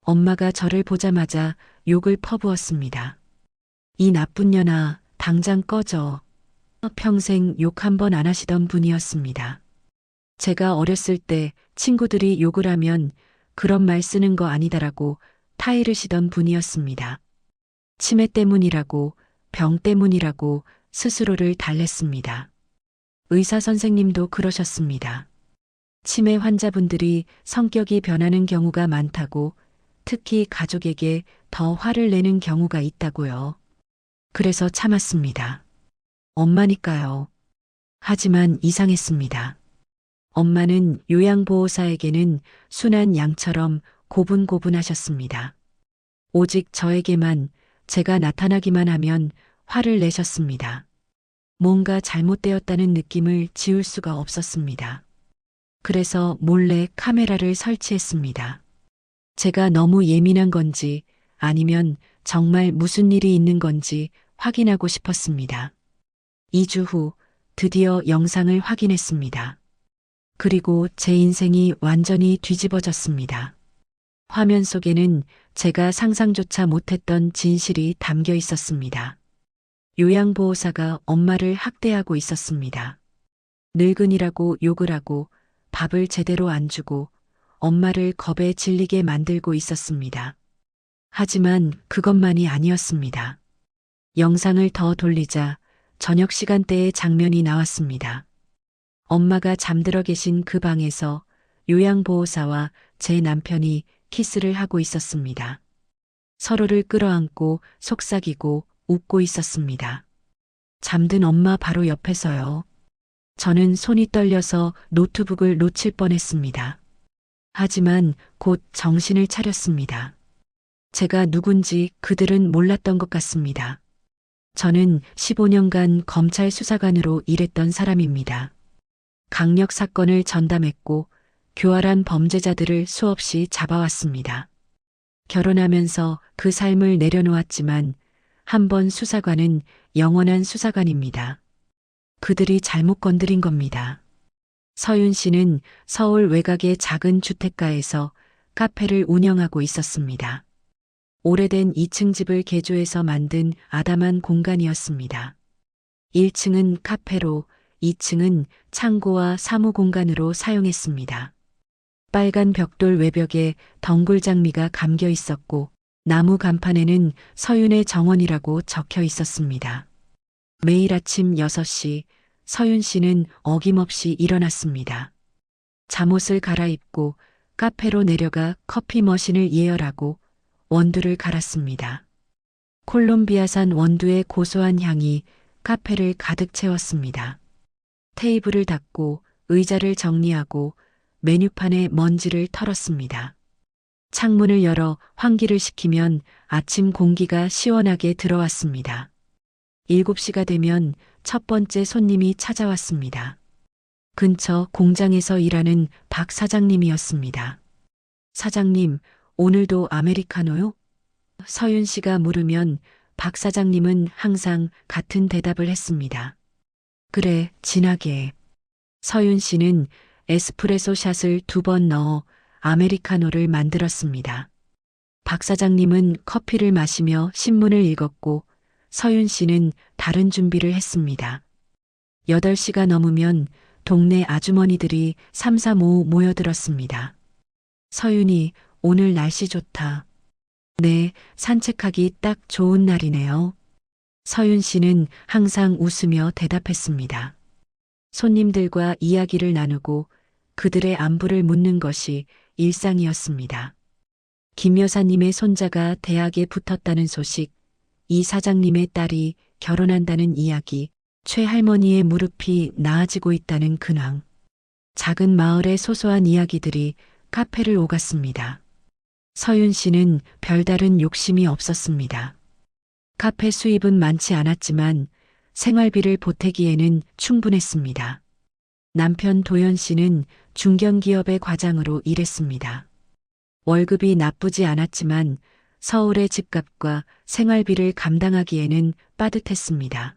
엄마가 저를 보자마자 욕을 퍼부었습니다. 이 나쁜 년아, 당장 꺼져. 평생 욕 한 번 안 하시던 분이었습니다. 제가 어렸을 때 친구들이 욕을 하면 그런 말 쓰는 거 아니다라고 타이르시던 분이었습니다. 치매 때문이라고, 병 때문이라고 스스로를 달랬습니다. 의사 선생님도 그러셨습니다. 치매 환자분들이 성격이 변하는 경우가 많다고, 특히 가족에게 더 화를 내는 경우가 있다고요. 그래서 참았습니다. 엄마니까요. 하지만 이상했습니다. 엄마는 요양보호사에게는 순한 양처럼 고분고분하셨습니다. 오직 저에게만 제가 나타나기만 하면 화를 내셨습니다. 뭔가 잘못되었다는 느낌을 지울 수가 없었습니다. 그래서 몰래 카메라를 설치했습니다. 제가 너무 예민한 건지 아니면 정말 무슨 일이 있는 건지 확인하고 싶었습니다. 2주 후 드디어 영상을 확인했습니다. 그리고 제 인생이 완전히 뒤집어졌습니다. 화면 속에는 제가 상상조차 못했던 진실이 담겨 있었습니다. 요양보호사가 엄마를 학대하고 있었습니다. 늙은이라고 욕을 하고 밥을 제대로 안 주고 엄마를 겁에 질리게 만들고 있었습니다. 하지만 그것만이 아니었습니다. 영상을 더 돌리자 저녁 시간대의 장면이 나왔습니다. 엄마가 잠들어 계신 그 방에서 요양보호사와 제 남편이 키스를 하고 있었습니다. 서로를 끌어안고 속삭이고 웃고 있었습니다. 잠든 엄마 바로 옆에서요. 저는 손이 떨려서 노트북을 놓칠 뻔했습니다. 하지만 곧 정신을 차렸습니다. 제가 누군지 그들은 몰랐던 것 같습니다. 저는 15년간 검찰 수사관으로 일했던 사람입니다. 강력 사건을 전담했고 교활한 범죄자들을 수없이 잡아왔습니다. 결혼하면서 그 삶을 내려놓았지만 한 번 수사관은 영원한 수사관입니다. 그들이 잘못 건드린 겁니다. 서윤 씨는 서울 외곽의 작은 주택가에서 카페를 운영하고 있었습니다. 오래된 2층 집을 개조해서 만든 아담한 공간이었습니다. 1층은 카페로 2층은 창고와 사무 공간으로 사용했습니다. 빨간 벽돌 외벽에 덩굴 장미가 감겨 있었고 나무 간판에는 서윤의 정원이라고 적혀 있었습니다. 매일 아침 6시 서윤 씨는 어김없이 일어났습니다. 잠옷을 갈아입고 카페로 내려가 커피 머신을 예열하고 원두를 갈았습니다. 콜롬비아산 원두의 고소한 향이 카페를 가득 채웠습니다. 테이블을 닦고 의자를 정리하고 메뉴판에 먼지를 털었습니다. 창문을 열어 환기를 시키면 아침 공기가 시원하게 들어왔습니다. 7시가 되면 첫 번째 손님이 찾아왔습니다. 근처 공장에서 일하는 박 사장님이었습니다. 사장님, 오늘도 아메리카노요? 서윤 씨가 물으면 박 사장님은 항상 같은 대답을 했습니다. 그래, 진하게. 서윤 씨는 에스프레소 샷을 2번 넣어 아메리카노를 만들었습니다. 박 사장님은 커피를 마시며 신문을 읽었고 서윤 씨는 다른 준비를 했습니다. 8시가 넘으면 동네 아주머니들이 삼삼오오 모여들었습니다. 서윤이, 오늘 날씨 좋다. 네, 산책하기 딱 좋은 날이네요. 서윤 씨는 항상 웃으며 대답했습니다. 손님들과 이야기를 나누고 그들의 안부를 묻는 것이 일상이었습니다. 김 여사님의 손자가 대학에 붙었다는 소식, 이 사장님의 딸이 결혼한다는 이야기, 최 할머니의 무릎이 나아지고 있다는 근황. 작은 마을의 소소한 이야기들이 카페를 오갔습니다. 서윤 씨는 별다른 욕심이 없었습니다. 카페 수입은 많지 않았지만 생활비를 보태기에는 충분했습니다. 남편 도현 씨는 중견기업의 과장으로 일했습니다. 월급이 나쁘지 않았지만 서울의 집값과 생활비를 감당하기에는 빠듯했습니다.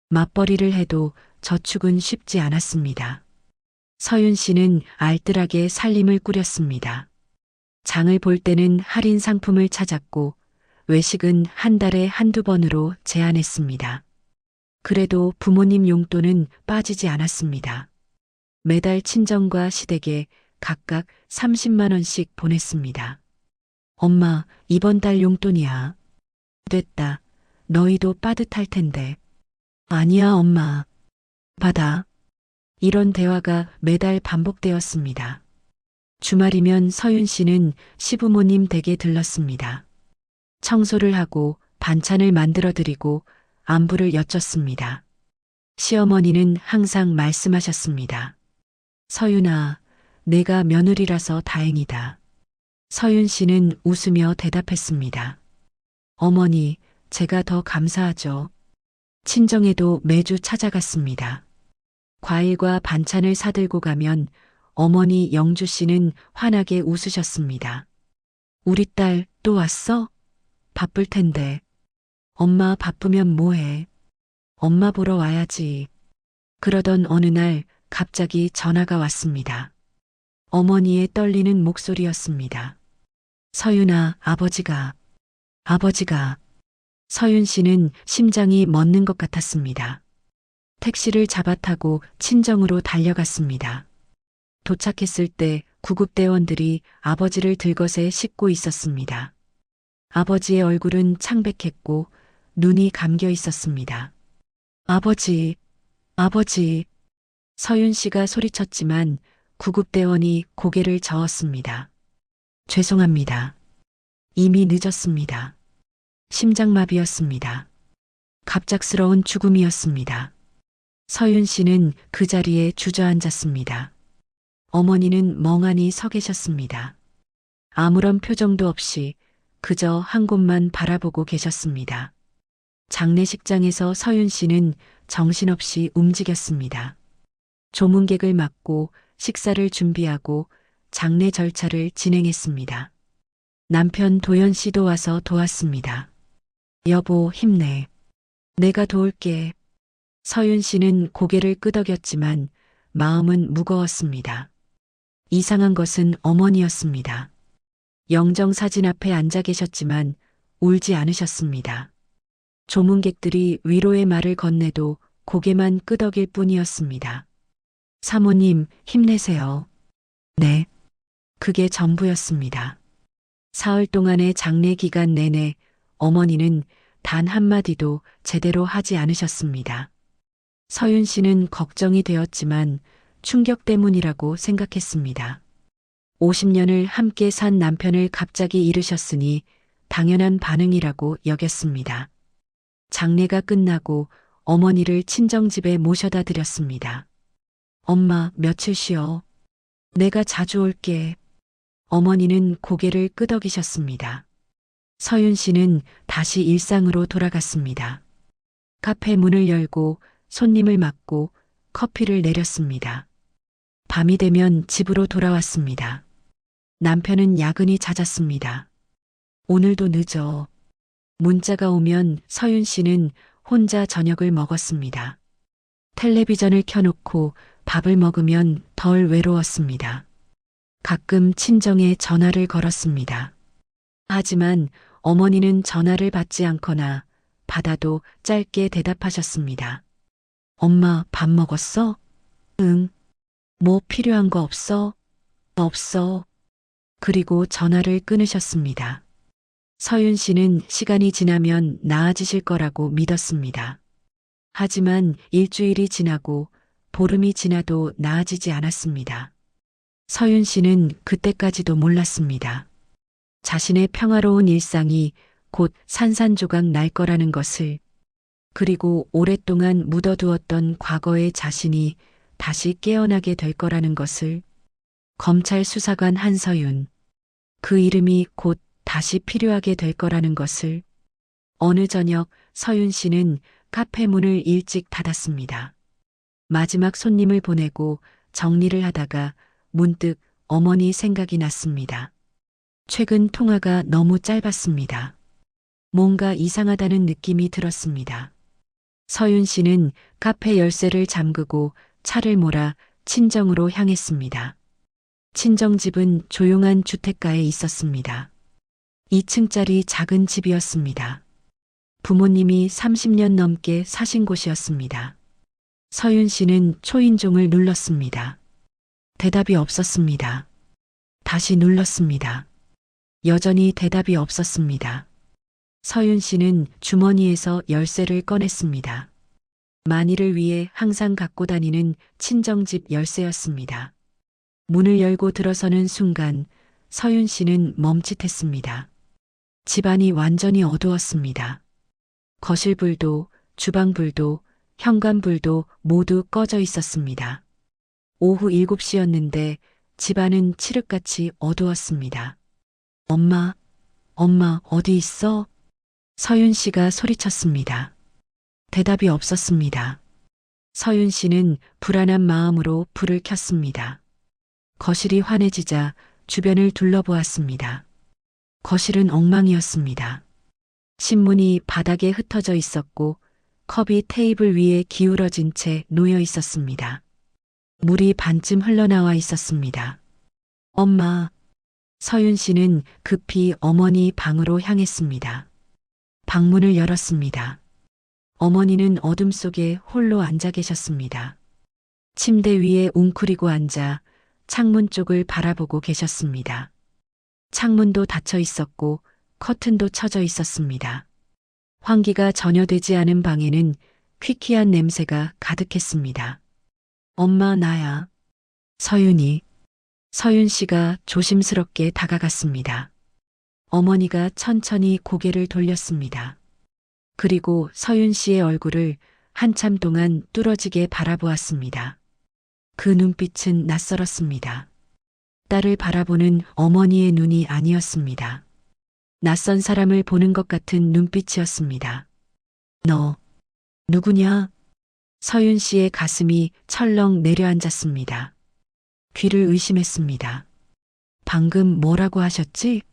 맞벌이를 해도 저축은 쉽지 않았습니다. 서윤 씨는 알뜰하게 살림을 꾸렸습니다. 장을 볼 때는 할인 상품을 찾았고 외식은 한 달에 한두 번으로 제한했습니다. 그래도 부모님 용돈은 빠지지 않았습니다. 매달 친정과 시댁에 각각 30만 원씩 보냈습니다. 엄마, 이번 달 용돈이야. 됐다. 너희도 빠듯할 텐데. 아니야, 엄마. 받아. 이런 대화가 매달 반복되었습니다. 주말이면 서윤 씨는 시부모님 댁에 들렀습니다. 청소를 하고 반찬을 만들어 드리고 안부를 여쭙습니다. 시어머니는 항상 말씀하셨습니다. 서윤아, 내가 며느리라서 다행이다. 서윤 씨는 웃으며 대답했습니다. 어머니, 제가 더 감사하죠. 친정에도 매주 찾아갔습니다. 과일과 반찬을 사들고 가면 어머니 영주 씨는 환하게 웃으셨습니다. 우리 딸 또 왔어? 바쁠 텐데. 엄마 바쁘면 뭐해? 엄마 보러 와야지. 그러던 어느 날 갑자기 전화가 왔습니다. 어머니의 떨리는 목소리였습니다. 서윤아, 아버지가. 서윤 씨는 심장이 멎는 것 같았습니다. 택시를 잡아타고 친정으로 달려갔습니다. 도착했을 때 구급대원들이 아버지를 들것에 싣고 있었습니다. 아버지의 얼굴은 창백했고 눈이 감겨 있었습니다. 아버지. 서윤 씨가 소리쳤지만 구급대원이 고개를 저었습니다. 죄송합니다. 이미 늦었습니다. 심장마비였습니다. 갑작스러운 죽음이었습니다. 서윤 씨는 그 자리에 주저앉았습니다. 어머니는 멍하니 서 계셨습니다. 아무런 표정도 없이 그저 한 곳만 바라보고 계셨습니다. 장례식장에서 서윤 씨는 정신없이 움직였습니다. 조문객을 맞고 식사를 준비하고 장례 절차를 진행했습니다. 남편 도연 씨도 와서 도왔습니다. 여보, 힘내. 내가 도울게. 서윤 씨는 고개를 끄덕였지만 마음은 무거웠습니다. 이상한 것은 어머니였습니다. 영정사진 앞에 앉아 계셨지만 울지 않으셨습니다. 조문객들이 위로의 말을 건네도 고개만 끄덕일 뿐이었습니다. 사모님, 힘내세요. 네. 그게 전부였습니다. 사흘 동안의 장례 기간 내내 어머니는 단 한마디도 제대로 하지 않으셨습니다. 서윤 씨는 걱정이 되었지만 충격 때문이라고 생각했습니다. 50년을 함께 산 남편을 갑자기 잃으셨으니 당연한 반응이라고 여겼습니다. 장례가 끝나고 어머니를 친정집에 모셔다 드렸습니다. 엄마, 며칠 쉬어. 내가 자주 올게. 어머니는 고개를 끄덕이셨습니다. 서윤 씨는 다시 일상으로 돌아갔습니다. 카페 문을 열고 손님을 맞고 커피를 내렸습니다. 밤이 되면 집으로 돌아왔습니다. 남편은 야근이 잦았습니다. 오늘도 늦어. 문자가 오면 서윤 씨는 혼자 저녁을 먹었습니다. 텔레비전을 켜놓고 밥을 먹으면 덜 외로웠습니다. 가끔 친정에 전화를 걸었습니다. 하지만 어머니는 전화를 받지 않거나 받아도 짧게 대답하셨습니다. 엄마, 밥 먹었어? 응. 뭐 필요한 거 없어? 없어. 그리고 전화를 끊으셨습니다. 서윤 씨는 시간이 지나면 나아지실 거라고 믿었습니다. 하지만 일주일이 지나고 보름이 지나도 나아지지 않았습니다. 서윤 씨는 그때까지도 몰랐습니다. 자신의 평화로운 일상이 곧 산산조각 날 거라는 것을, 그리고 오랫동안 묻어두었던 과거의 자신이 다시 깨어나게 될 거라는 것을. 검찰 수사관 한서윤, 그 이름이 곧 다시 필요하게 될 거라는 것을. 어느 저녁 서윤 씨는 카페 문을 일찍 닫았습니다. 마지막 손님을 보내고 정리를 하다가 문득 어머니 생각이 났습니다. 최근 통화가 너무 짧았습니다. 뭔가 이상하다는 느낌이 들었습니다. 서윤 씨는 카페 열쇠를 잠그고 차를 몰아 친정으로 향했습니다. 친정집은 조용한 주택가에 있었습니다. 2층짜리 작은 집이었습니다. 부모님이 30년 넘게 사신 곳이었습니다. 서윤 씨는 초인종을 눌렀습니다. 대답이 없었습니다. 다시 눌렀습니다. 여전히 대답이 없었습니다. 서윤 씨는 주머니에서 열쇠를 꺼냈습니다. 만일을 위해 항상 갖고 다니는 친정집 열쇠였습니다. 문을 열고 들어서는 순간 서윤 씨는 멈칫했습니다. 집안이 완전히 어두웠습니다. 거실 불도, 주방 불도, 현관 불도 모두 꺼져 있었습니다. 오후 7시였는데 집안은 칠흑같이 어두웠습니다. 엄마, 엄마 어디 있어? 서윤 씨가 소리쳤습니다. 대답이 없었습니다. 서윤 씨는 불안한 마음으로 불을 켰습니다. 거실이 환해지자 주변을 둘러보았습니다. 거실은 엉망이었습니다. 신문이 바닥에 흩어져 있었고 컵이 테이블 위에 기울어진 채 놓여 있었습니다. 물이 반쯤 흘러나와 있었습니다. 엄마. 서윤 씨는 급히 어머니 방으로 향했습니다. 방문을 열었습니다. 어머니는 어둠 속에 홀로 앉아 계셨습니다. 침대 위에 웅크리고 앉아 창문 쪽을 바라보고 계셨습니다. 창문도 닫혀 있었고 커튼도 쳐져 있었습니다. 환기가 전혀 되지 않은 방에는 퀴퀴한 냄새가 가득했습니다. 엄마 나야. 서윤이. 서윤 씨가 조심스럽게 다가갔습니다. 어머니가 천천히 고개를 돌렸습니다. 그리고 서윤 씨의 얼굴을 한참 동안 뚫어지게 바라보았습니다. 그 눈빛은 낯설었습니다. 딸을 바라보는 어머니의 눈이 아니었습니다. 낯선 사람을 보는 것 같은 눈빛이었습니다. 너, 누구냐? 서윤 씨의 가슴이 철렁 내려앉았습니다. 귀를 의심했습니다. 방금 뭐라고 하셨지?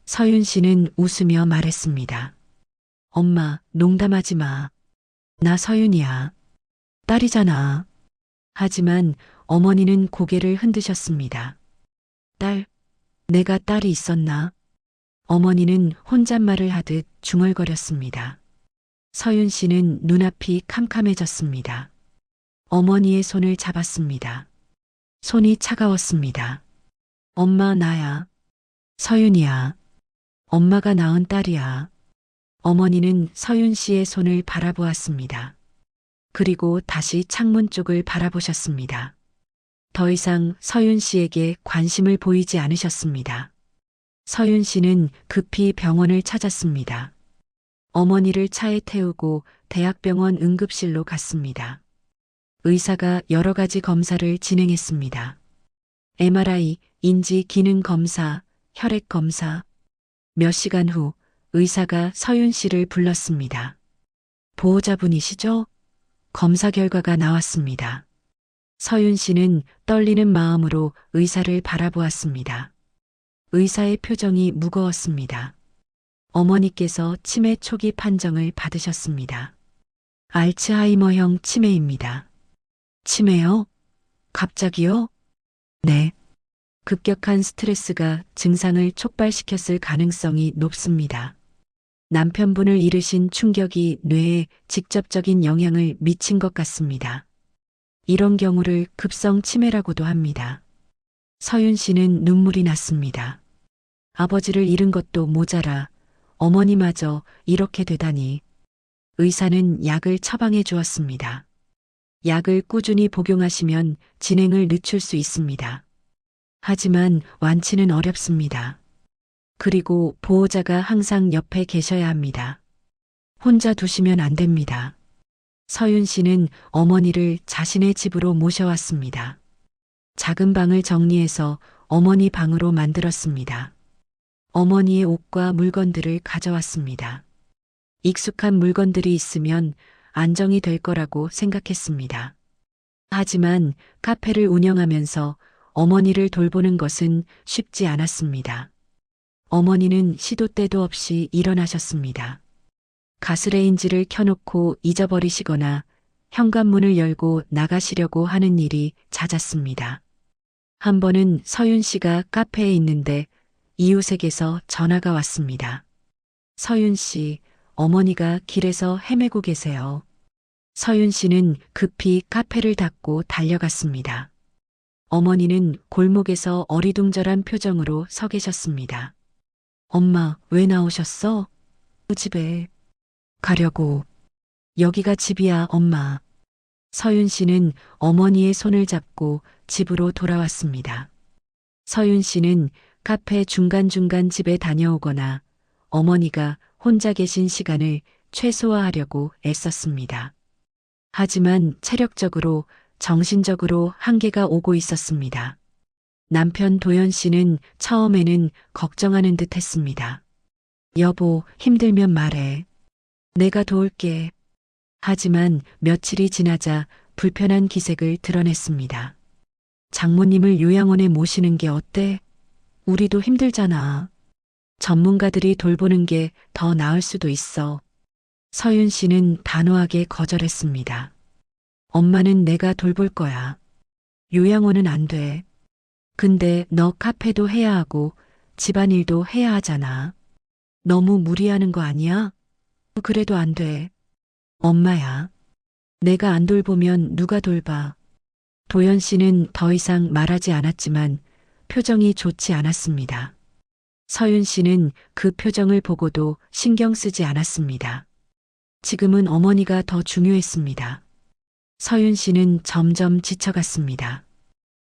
서윤 씨는 웃으며 말했습니다. 엄마, 농담하지 마. 나 서윤이야. 딸이잖아. 하지만 어머니는 고개를 흔드셨습니다. 딸, 내가 딸이 있었나? 어머니는 혼잣말을 하듯 중얼거렸습니다. 서윤 씨는 눈앞이 캄캄해졌습니다. 어머니의 손을 잡았습니다. 손이 차가웠습니다. 엄마 나야. 서윤이야. 엄마가 낳은 딸이야. 어머니는 서윤 씨의 손을 바라보았습니다. 그리고 다시 창문 쪽을 바라보셨습니다. 더 이상 서윤 씨에게 관심을 보이지 않으셨습니다. 서윤 씨는 급히 병원을 찾았습니다. 어머니를 차에 태우고 대학병원 응급실로 갔습니다. 의사가 여러 가지 검사를 진행했습니다. MRI, 인지 기능 검사, 혈액 검사. 몇 시간 후 의사가 서윤 씨를 불렀습니다. 보호자분이시죠? 검사 결과가 나왔습니다. 서윤 씨는 떨리는 마음으로 의사를 바라보았습니다. 의사의 표정이 무거웠습니다. 어머니께서 치매 초기 판정을 받으셨습니다. 알츠하이머형 치매입니다. 치매요? 갑자기요? 네. 급격한 스트레스가 증상을 촉발시켰을 가능성이 높습니다. 남편분을 잃으신 충격이 뇌에 직접적인 영향을 미친 것 같습니다. 이런 경우를 급성 치매라고도 합니다. 서윤 씨는 눈물이 났습니다. 아버지를 잃은 것도 모자라 어머니마저 이렇게 되다니. 의사는 약을 처방해 주었습니다. 약을 꾸준히 복용하시면 진행을 늦출 수 있습니다. 하지만 완치는 어렵습니다. 그리고 보호자가 항상 옆에 계셔야 합니다. 혼자 두시면 안 됩니다. 서윤 씨는 어머니를 자신의 집으로 모셔왔습니다. 작은 방을 정리해서 어머니 방으로 만들었습니다. 어머니의 옷과 물건들을 가져왔습니다. 익숙한 물건들이 있으면 안정이 될 거라고 생각했습니다. 하지만 카페를 운영하면서 어머니를 돌보는 것은 쉽지 않았습니다. 어머니는 시도 때도 없이 일어나셨습니다. 가스레인지를 켜놓고 잊어버리시거나 현관문을 열고 나가시려고 하는 일이 잦았습니다. 한 번은 서윤 씨가 카페에 있는데 이웃에게서 전화가 왔습니다. 서윤 씨, 어머니가 길에서 헤매고 계세요. 서윤 씨는 급히 카페를 닫고 달려갔습니다. 어머니는 골목에서 어리둥절한 표정으로 서 계셨습니다. 엄마, 왜 나오셨어? 집에 가려고. 여기가 집이야, 엄마. 서윤 씨는 어머니의 손을 잡고 집으로 돌아왔습니다. 서윤 씨는 카페 중간중간 집에 다녀오거나 어머니가 혼자 계신 시간을 최소화하려고 애썼습니다. 하지만 체력적으로, 정신적으로 한계가 오고 있었습니다. 남편 도연 씨는 처음에는 걱정하는 듯 했습니다. 여보, 힘들면 말해. 내가 도울게. 하지만 며칠이 지나자 불편한 기색을 드러냈습니다. 장모님을 요양원에 모시는 게 어때? 우리도 힘들잖아. 전문가들이 돌보는 게 더 나을 수도 있어. 서윤 씨는 단호하게 거절했습니다. 엄마는 내가 돌볼 거야. 요양원은 안 돼. 근데 너 카페도 해야 하고 집안일도 해야 하잖아. 너무 무리하는 거 아니야? 그래도 안 돼. 엄마야. 내가 안 돌보면 누가 돌봐. 도연 씨는 더 이상 말하지 않았지만 표정이 좋지 않았습니다. 서윤 씨는 그 표정을 보고도 신경 쓰지 않았습니다. 지금은 어머니가 더 중요했습니다. 서윤 씨는 점점 지쳐갔습니다.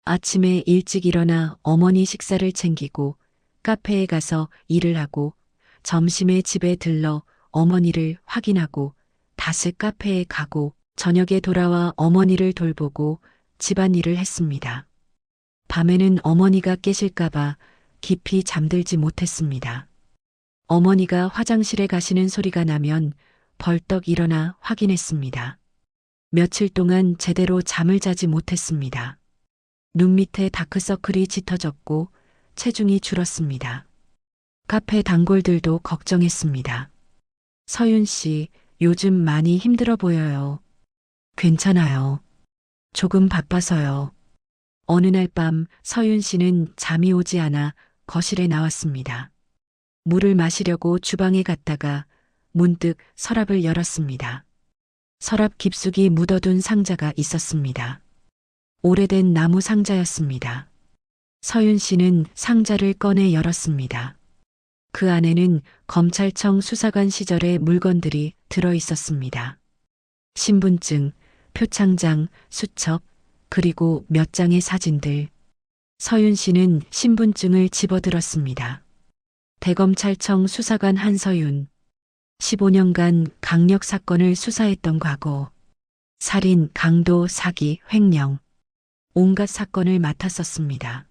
아침에 일찍 일어나 어머니 식사를 챙기고 카페에 가서 일을 하고 점심에 집에 들러 어머니를 확인하고 다시 카페에 가고 저녁에 돌아와 어머니를 돌보고 집안일을 했습니다. 밤에는 어머니가 깨실까봐 깊이 잠들지 못했습니다. 어머니가 화장실에 가시는 소리가 나면 벌떡 일어나 확인했습니다. 며칠 동안 제대로 잠을 자지 못했습니다. 눈 밑에 다크서클이 짙어졌고 체중이 줄었습니다. 카페 단골들도 걱정했습니다. 서윤 씨, 요즘 많이 힘들어 보여요. 괜찮아요. 조금 바빠서요. 어느 날 밤 서윤 씨는 잠이 오지 않아 거실에 나왔습니다. 물을 마시려고 주방에 갔다가 문득 서랍을 열었습니다. 서랍 깊숙이 묻어둔 상자가 있었습니다. 오래된 나무 상자였습니다. 서윤 씨는 상자를 꺼내 열었습니다. 그 안에는 검찰청 수사관 시절의 물건들이 들어 있었습니다. 신분증, 표창장, 수첩, 그리고 몇 장의 사진들. 서윤 씨는 신분증을 집어들었습니다. 대검찰청 수사관 한서윤. 15년간 강력 사건을 수사했던 과거. 살인, 강도, 사기, 횡령. 온갖 사건을 맡았었습니다.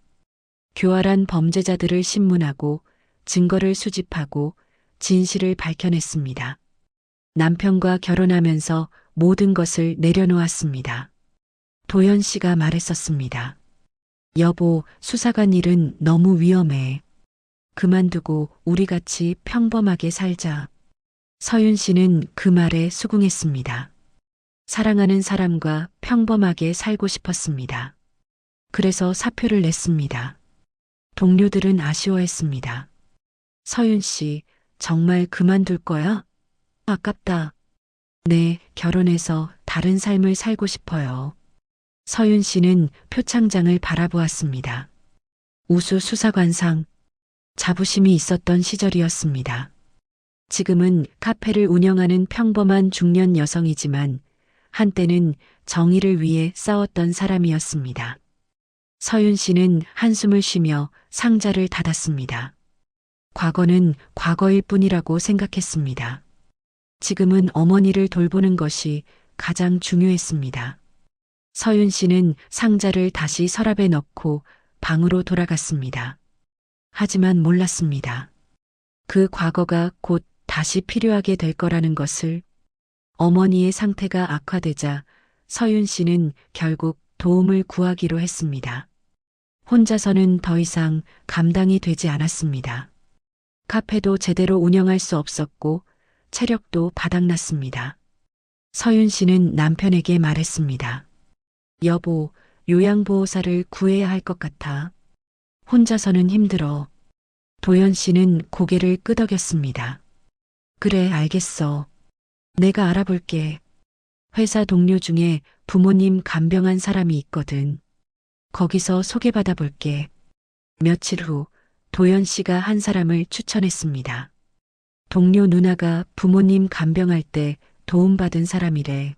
교활한 범죄자들을 신문하고 증거를 수집하고 진실을 밝혀냈습니다. 남편과 결혼하면서 모든 것을 내려놓았습니다. 도연 씨가 말했었습니다. 여보, 수사관 일은 너무 위험해. 그만두고 우리 같이 평범하게 살자. 서윤 씨는 그 말에 수긍했습니다. 사랑하는 사람과 평범하게 살고 싶었습니다. 그래서 사표를 냈습니다. 동료들은 아쉬워했습니다. 서윤 씨, 정말 그만둘 거야? 아깝다. 네, 결혼해서 다른 삶을 살고 싶어요. 서윤 씨는 표창장을 바라보았습니다. 우수 수사관상, 자부심이 있었던 시절이었습니다. 지금은 카페를 운영하는 평범한 중년 여성이지만 한때는 정의를 위해 싸웠던 사람이었습니다. 서윤 씨는 한숨을 쉬며 상자를 닫았습니다. 과거는 과거일 뿐이라고 생각했습니다. 지금은 어머니를 돌보는 것이 가장 중요했습니다. 서윤 씨는 상자를 다시 서랍에 넣고 방으로 돌아갔습니다. 하지만 몰랐습니다. 그 과거가 곧 다시 필요하게 될 거라는 것을. 어머니의 상태가 악화되자 서윤 씨는 결국 도움을 구하기로 했습니다. 혼자서는 더 이상 감당이 되지 않았습니다. 카페도 제대로 운영할 수 없었고 체력도 바닥났습니다. 서윤 씨는 남편에게 말했습니다. 여보, 요양보호사를 구해야 할 것 같아. 혼자서는 힘들어. 도연 씨는 고개를 끄덕였습니다. 그래, 알겠어. 내가 알아볼게. 회사 동료 중에 부모님 간병한 사람이 있거든. 거기서 소개받아 볼게. 며칠 후 도연 씨가 한 사람을 추천했습니다. 동료 누나가 부모님 간병할 때 도움받은 사람이래.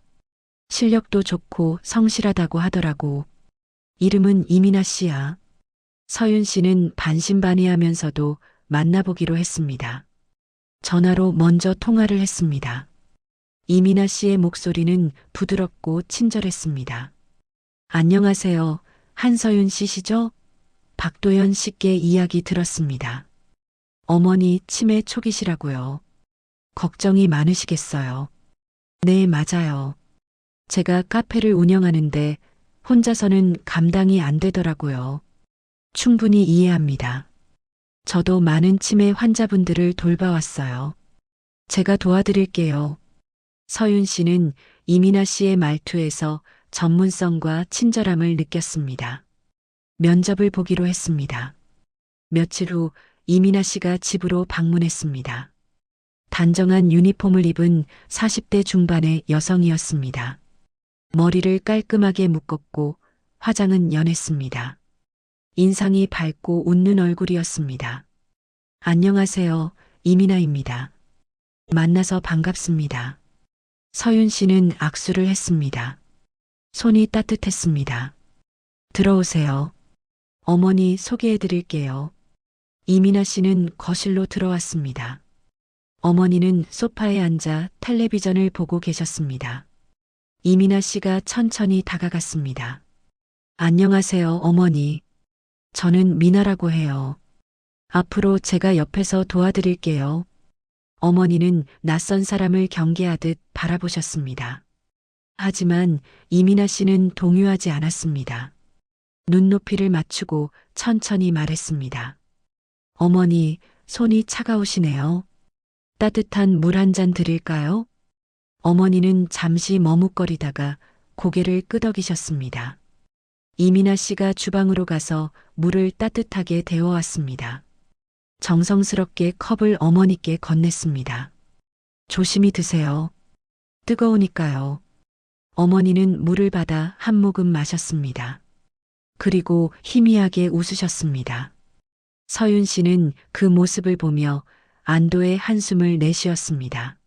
실력도 좋고 성실하다고 하더라고. 이름은 이민아 씨야. 서윤 씨는 반신반의하면서도 만나보기로 했습니다. 전화로 먼저 통화를 했습니다. 이민아 씨의 목소리는 부드럽고 친절했습니다. 안녕하세요. 한서윤 씨시죠? 박도연 씨께 이야기 들었습니다. 어머니 치매 초기시라고요. 걱정이 많으시겠어요. 네, 맞아요. 제가 카페를 운영하는데 혼자서는 감당이 안 되더라고요. 충분히 이해합니다. 저도 많은 치매 환자분들을 돌봐왔어요. 제가 도와드릴게요. 서윤 씨는 이민아 씨의 말투에서 전문성과 친절함을 느꼈습니다. 면접을 보기로 했습니다. 며칠 후 이민아 씨가 집으로 방문했습니다. 단정한 유니폼을 입은 40대 중반의 여성이었습니다. 머리를 깔끔하게 묶었고 화장은 연했습니다. 인상이 밝고 웃는 얼굴이었습니다. 안녕하세요, 이민아입니다. 만나서 반갑습니다. 서윤 씨는 악수를 했습니다. 손이 따뜻했습니다. 들어오세요. 어머니 소개해 드릴게요. 이민아 씨는 거실로 들어왔습니다. 어머니는 소파에 앉아 텔레비전을 보고 계셨습니다. 이민아 씨가 천천히 다가갔습니다. 안녕하세요, 어머니. 저는 미나라고 해요. 앞으로 제가 옆에서 도와드릴게요. 어머니는 낯선 사람을 경계하듯 바라보셨습니다. 하지만 이민아 씨는 동요하지 않았습니다. 눈높이를 맞추고 천천히 말했습니다. 어머니, 손이 차가우시네요. 따뜻한 물 한 잔 드릴까요? 어머니는 잠시 머뭇거리다가 고개를 끄덕이셨습니다. 이민아 씨가 주방으로 가서 물을 따뜻하게 데워왔습니다. 정성스럽게 컵을 어머니께 건넸습니다. 조심히 드세요. 뜨거우니까요. 어머니는 물을 받아 한 모금 마셨습니다. 그리고 희미하게 웃으셨습니다. 서윤 씨는 그 모습을 보며 안도의 한숨을 내쉬었습니다.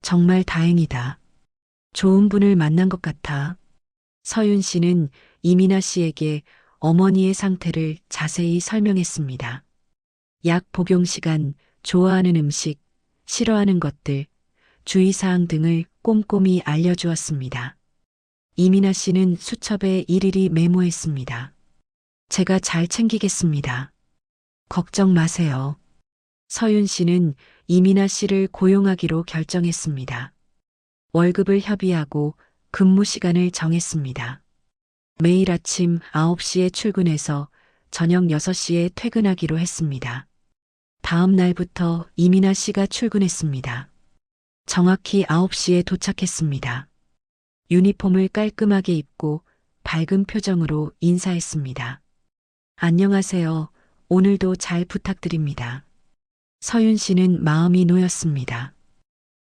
정말 다행이다. 좋은 분을 만난 것 같아. 서윤 씨는 이민아 씨에게 어머니의 상태를 자세히 설명했습니다. 약 복용 시간, 좋아하는 음식, 싫어하는 것들, 주의사항 등을 꼼꼼히 알려주었습니다. 이민아 씨는 수첩에 일일이 메모했습니다. 제가 잘 챙기겠습니다. 걱정 마세요. 서윤 씨는 이민아 씨를 고용하기로 결정했습니다. 월급을 협의하고 근무 시간을 정했습니다. 매일 아침 9시에 출근해서 저녁 6시에 퇴근하기로 했습니다. 다음 날부터 이민아 씨가 출근했습니다. 정확히 9시에 도착했습니다. 유니폼을 깔끔하게 입고 밝은 표정으로 인사했습니다. 안녕하세요. 오늘도 잘 부탁드립니다. 서윤 씨는 마음이 놓였습니다.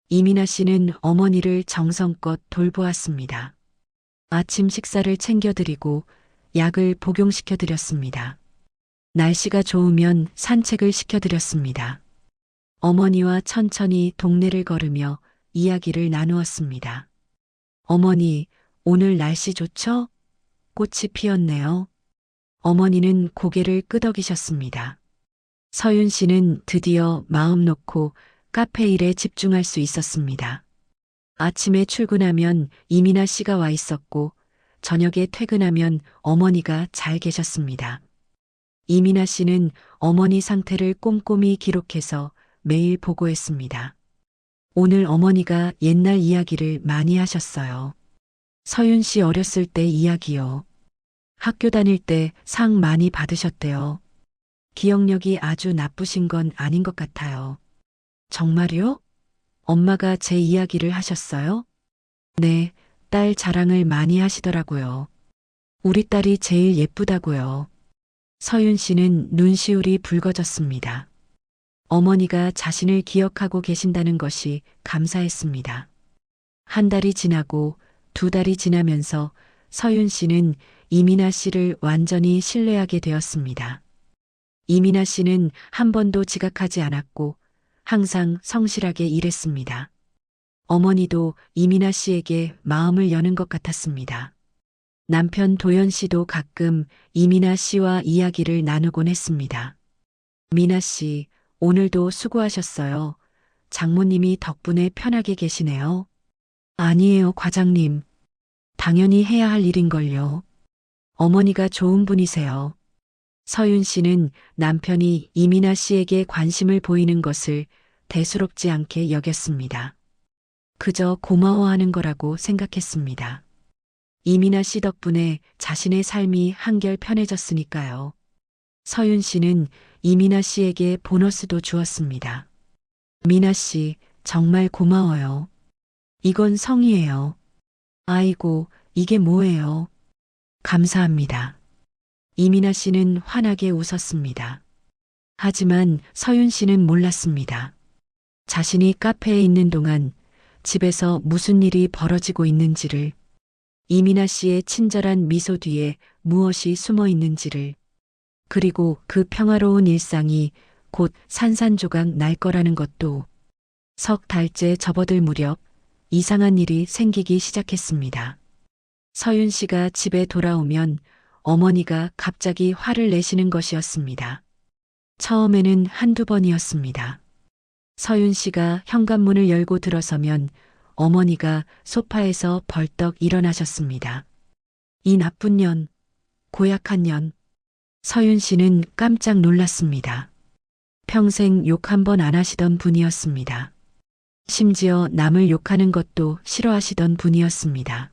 이민아 씨는 어머니를 정성껏 돌보았습니다. 아침 식사를 챙겨드리고 약을 복용시켜드렸습니다. 날씨가 좋으면 산책을 시켜드렸습니다. 어머니와 천천히 동네를 걸으며 이야기를 나누었습니다. 어머니, 오늘 날씨 좋죠? 꽃이 피었네요. 어머니는 고개를 끄덕이셨습니다. 서윤 씨는 드디어 마음 놓고 카페 일에 집중할 수 있었습니다. 아침에 출근하면 이민아 씨가 와 있었고, 저녁에 퇴근하면 어머니가 잘 계셨습니다. 이민아 씨는 어머니 상태를 꼼꼼히 기록해서 매일 보고했습니다. 오늘 어머니가 옛날 이야기를 많이 하셨어요. 서윤 씨 어렸을 때 이야기요. 학교 다닐 때 상 많이 받으셨대요. 기억력이 아주 나쁘신 건 아닌 것 같아요. 정말요? 엄마가 제 이야기를 하셨어요? 네, 딸 자랑을 많이 하시더라고요. 우리 딸이 제일 예쁘다고요. 서윤 씨는 눈시울이 붉어졌습니다. 어머니가 자신을 기억하고 계신다는 것이 감사했습니다. 한 달이 지나고 두 달이 지나면서 서윤 씨는 이민아 씨를 완전히 신뢰하게 되었습니다. 이민아 씨는 한 번도 지각하지 않았고 항상 성실하게 일했습니다. 어머니도 이민아 씨에게 마음을 여는 것 같았습니다. 남편 도연 씨도 가끔 이민아 씨와 이야기를 나누곤 했습니다. 미나 씨, 오늘도 수고하셨어요. 장모님이 덕분에 편하게 계시네요. 아니에요, 과장님. 당연히 해야 할 일인걸요. 어머니가 좋은 분이세요. 서윤 씨는 남편이 이민아 씨에게 관심을 보이는 것을 대수롭지 않게 여겼습니다. 그저 고마워하는 거라고 생각했습니다. 이민아 씨 덕분에 자신의 삶이 한결 편해졌으니까요. 서윤 씨는 이민아 씨에게 보너스도 주었습니다. 미나 씨, 정말 고마워요. 이건 성의예요. 아이고, 이게 뭐예요? 감사합니다. 이민아 씨는 환하게 웃었습니다. 하지만 서윤 씨는 몰랐습니다. 자신이 카페에 있는 동안 집에서 무슨 일이 벌어지고 있는지를, 이민아 씨의 친절한 미소 뒤에 무엇이 숨어 있는지를, 그리고 그 평화로운 일상이 곧 산산조각 날 거라는 것도. 석 달째 접어들 무렵 이상한 일이 생기기 시작했습니다. 서윤 씨가 집에 돌아오면 어머니가 갑자기 화를 내시는 것이었습니다. 처음에는 한두 번이었습니다. 서윤 씨가 현관문을 열고 들어서면 어머니가 소파에서 벌떡 일어나셨습니다. 이 나쁜 년, 고약한 년. 서윤 씨는 깜짝 놀랐습니다. 평생 욕 한 번 안 하시던 분이었습니다. 심지어 남을 욕하는 것도 싫어하시던 분이었습니다.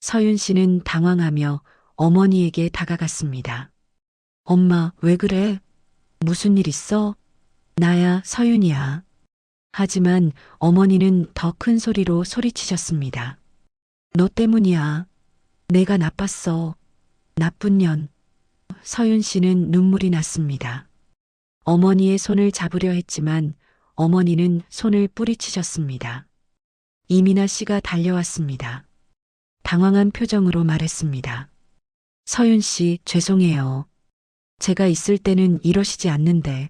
서윤 씨는 당황하며 어머니에게 다가갔습니다. 엄마, 왜 그래? 무슨 일 있어? 나야, 서윤이야. 하지만 어머니는 더 큰 소리로 소리치셨습니다. 너 때문이야. 내가 나빴어. 나쁜 년. 서윤 씨는 눈물이 났습니다. 어머니의 손을 잡으려 했지만 어머니는 손을 뿌리치셨습니다. 이민아 씨가 달려왔습니다. 당황한 표정으로 말했습니다. 서윤 씨, 죄송해요. 제가 있을 때는 이러시지 않는데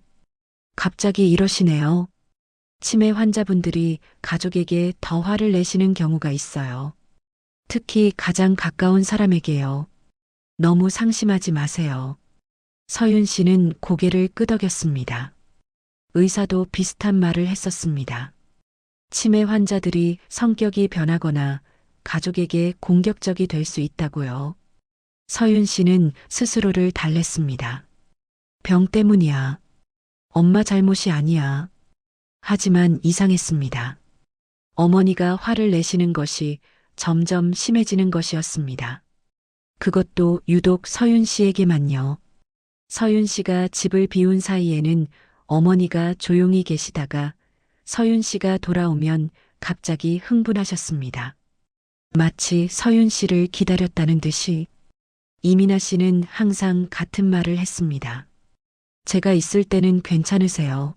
갑자기 이러시네요. 치매 환자분들이 가족에게 더 화를 내시는 경우가 있어요. 특히 가장 가까운 사람에게요. 너무 상심하지 마세요. 서윤 씨는 고개를 끄덕였습니다. 의사도 비슷한 말을 했었습니다. 치매 환자들이 성격이 변하거나 가족에게 공격적이 될 수 있다고요. 서윤 씨는 스스로를 달랬습니다. 병 때문이야. 엄마 잘못이 아니야. 하지만 이상했습니다. 어머니가 화를 내시는 것이 점점 심해지는 것이었습니다. 그것도 유독 서윤 씨에게만요. 서윤 씨가 집을 비운 사이에는 어머니가 조용히 계시다가 서윤 씨가 돌아오면 갑자기 흥분하셨습니다. 마치 서윤 씨를 기다렸다는 듯이. 이민아 씨는 항상 같은 말을 했습니다. 제가 있을 때는 괜찮으세요.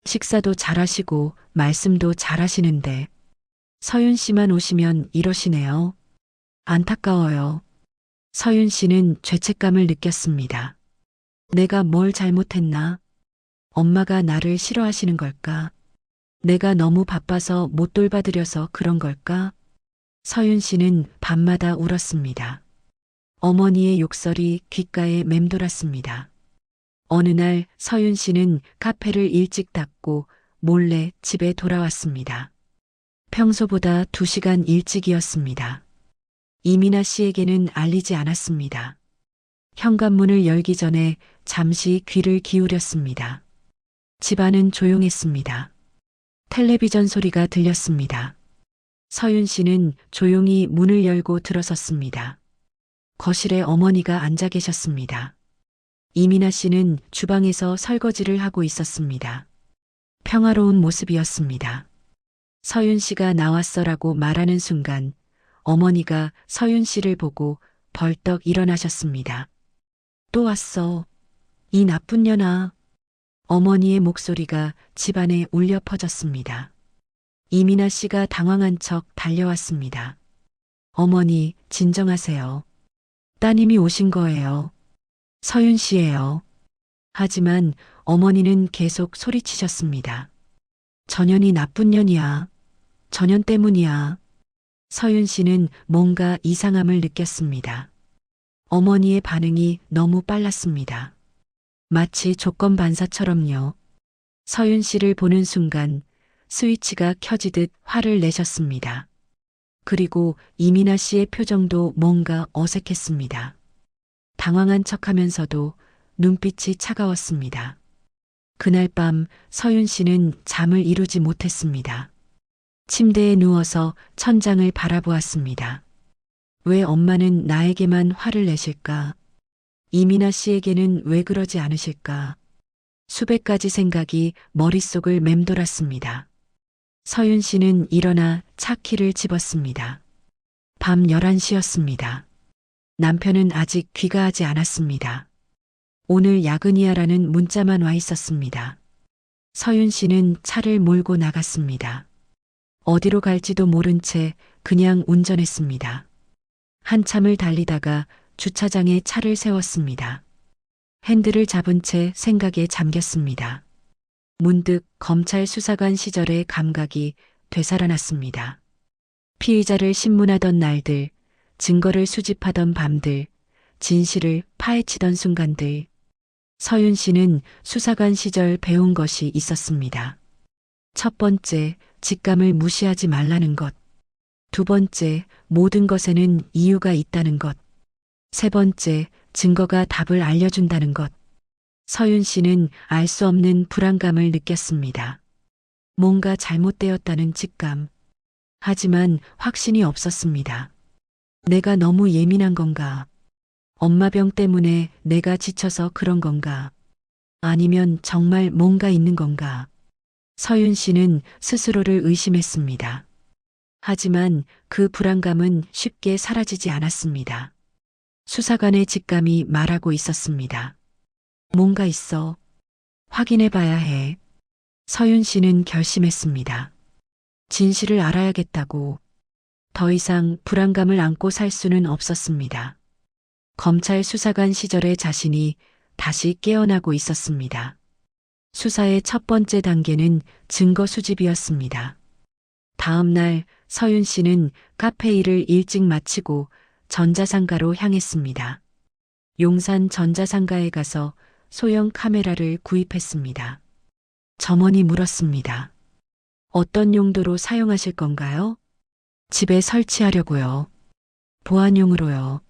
식사도 잘하시고 말씀도 잘하시는데 서윤 씨만 오시면 이러시네요. 안타까워요. 서윤 씨는 죄책감을 느꼈습니다. 내가 뭘 잘못했나? 엄마가 나를 싫어하시는 걸까? 내가 너무 바빠서 못 돌봐드려서 그런 걸까? 서윤 씨는 밤마다 울었습니다. 어머니의 욕설이 귓가에 맴돌았습니다. 어느 날 서윤 씨는 카페를 일찍 닫고 몰래 집에 돌아왔습니다. 평소보다 2시간 일찍이었습니다. 이민아 씨에게는 알리지 않았습니다. 현관문을 열기 전에 잠시 귀를 기울였습니다. 집안은 조용했습니다. 텔레비전 소리가 들렸습니다. 서윤 씨는 조용히 문을 열고 들어섰습니다. 거실에 어머니가 앉아 계셨습니다. 이민아 씨는 주방에서 설거지를 하고 있었습니다. 평화로운 모습이었습니다. 서윤 씨가 나왔어라고 말하는 순간 어머니가 서윤 씨를 보고 벌떡 일어나셨습니다. 또 왔어. 이 나쁜 년아. 어머니의 목소리가 집안에 울려 퍼졌습니다. 이민아 씨가 당황한 척 달려왔습니다. 어머니, 진정하세요. 따님이 오신 거예요. 서윤 씨예요. 하지만 어머니는 계속 소리치셨습니다. 전현이 나쁜 년이야. 전현 때문이야. 서윤 씨는 뭔가 이상함을 느꼈습니다. 어머니의 반응이 너무 빨랐습니다. 마치 조건 반사처럼요. 서윤 씨를 보는 순간 스위치가 켜지듯 화를 내셨습니다. 그리고 이민아 씨의 표정도 뭔가 어색했습니다. 당황한 척하면서도 눈빛이 차가웠습니다. 그날 밤 서윤 씨는 잠을 이루지 못했습니다. 침대에 누워서 천장을 바라보았습니다. 왜 엄마는 나에게만 화를 내실까? 이민아 씨에게는 왜 그러지 않으실까? 수백 가지 생각이 머릿속을 맴돌았습니다. 서윤 씨는 일어나 차 키를 집었습니다. 밤 11시였습니다. 남편은 아직 귀가하지 않았습니다. 오늘 야근이야라는 문자만 와 있었습니다. 서윤 씨는 차를 몰고 나갔습니다. 어디로 갈지도 모른 채 그냥 운전했습니다. 한참을 달리다가 주차장에 차를 세웠습니다. 핸들을 잡은 채 생각에 잠겼습니다. 문득 검찰 수사관 시절의 감각이 되살아났습니다. 피의자를 신문하던 날들, 증거를 수집하던 밤들, 진실을 파헤치던 순간들. 서윤 씨는 수사관 시절 배운 것이 있었습니다. 첫 번째, 직감을 무시하지 말라는 것. 두 번째, 모든 것에는 이유가 있다는 것. 세 번째, 증거가 답을 알려준다는 것. 서윤 씨는 알 수 없는 불안감을 느꼈습니다. 뭔가 잘못되었다는 직감. 하지만 확신이 없었습니다. 내가 너무 예민한 건가? 엄마 병 때문에 내가 지쳐서 그런 건가? 아니면 정말 뭔가 있는 건가? 서윤 씨는 스스로를 의심했습니다. 하지만 그 불안감은 쉽게 사라지지 않았습니다. 수사관의 직감이 말하고 있었습니다. 뭔가 있어. 확인해 봐야 해. 서윤 씨는 결심했습니다. 진실을 알아야겠다고. 더 이상 불안감을 안고 살 수는 없었습니다. 검찰 수사관 시절의 자신이 다시 깨어나고 있었습니다. 수사의 첫 번째 단계는 증거 수집이었습니다. 다음 날 서윤 씨는 카페 일을 일찍 마치고 전자상가로 향했습니다. 용산 전자상가에 가서 소형 카메라를 구입했습니다. 점원이 물었습니다. 어떤 용도로 사용하실 건가요? 집에 설치하려고요. 보안용으로요.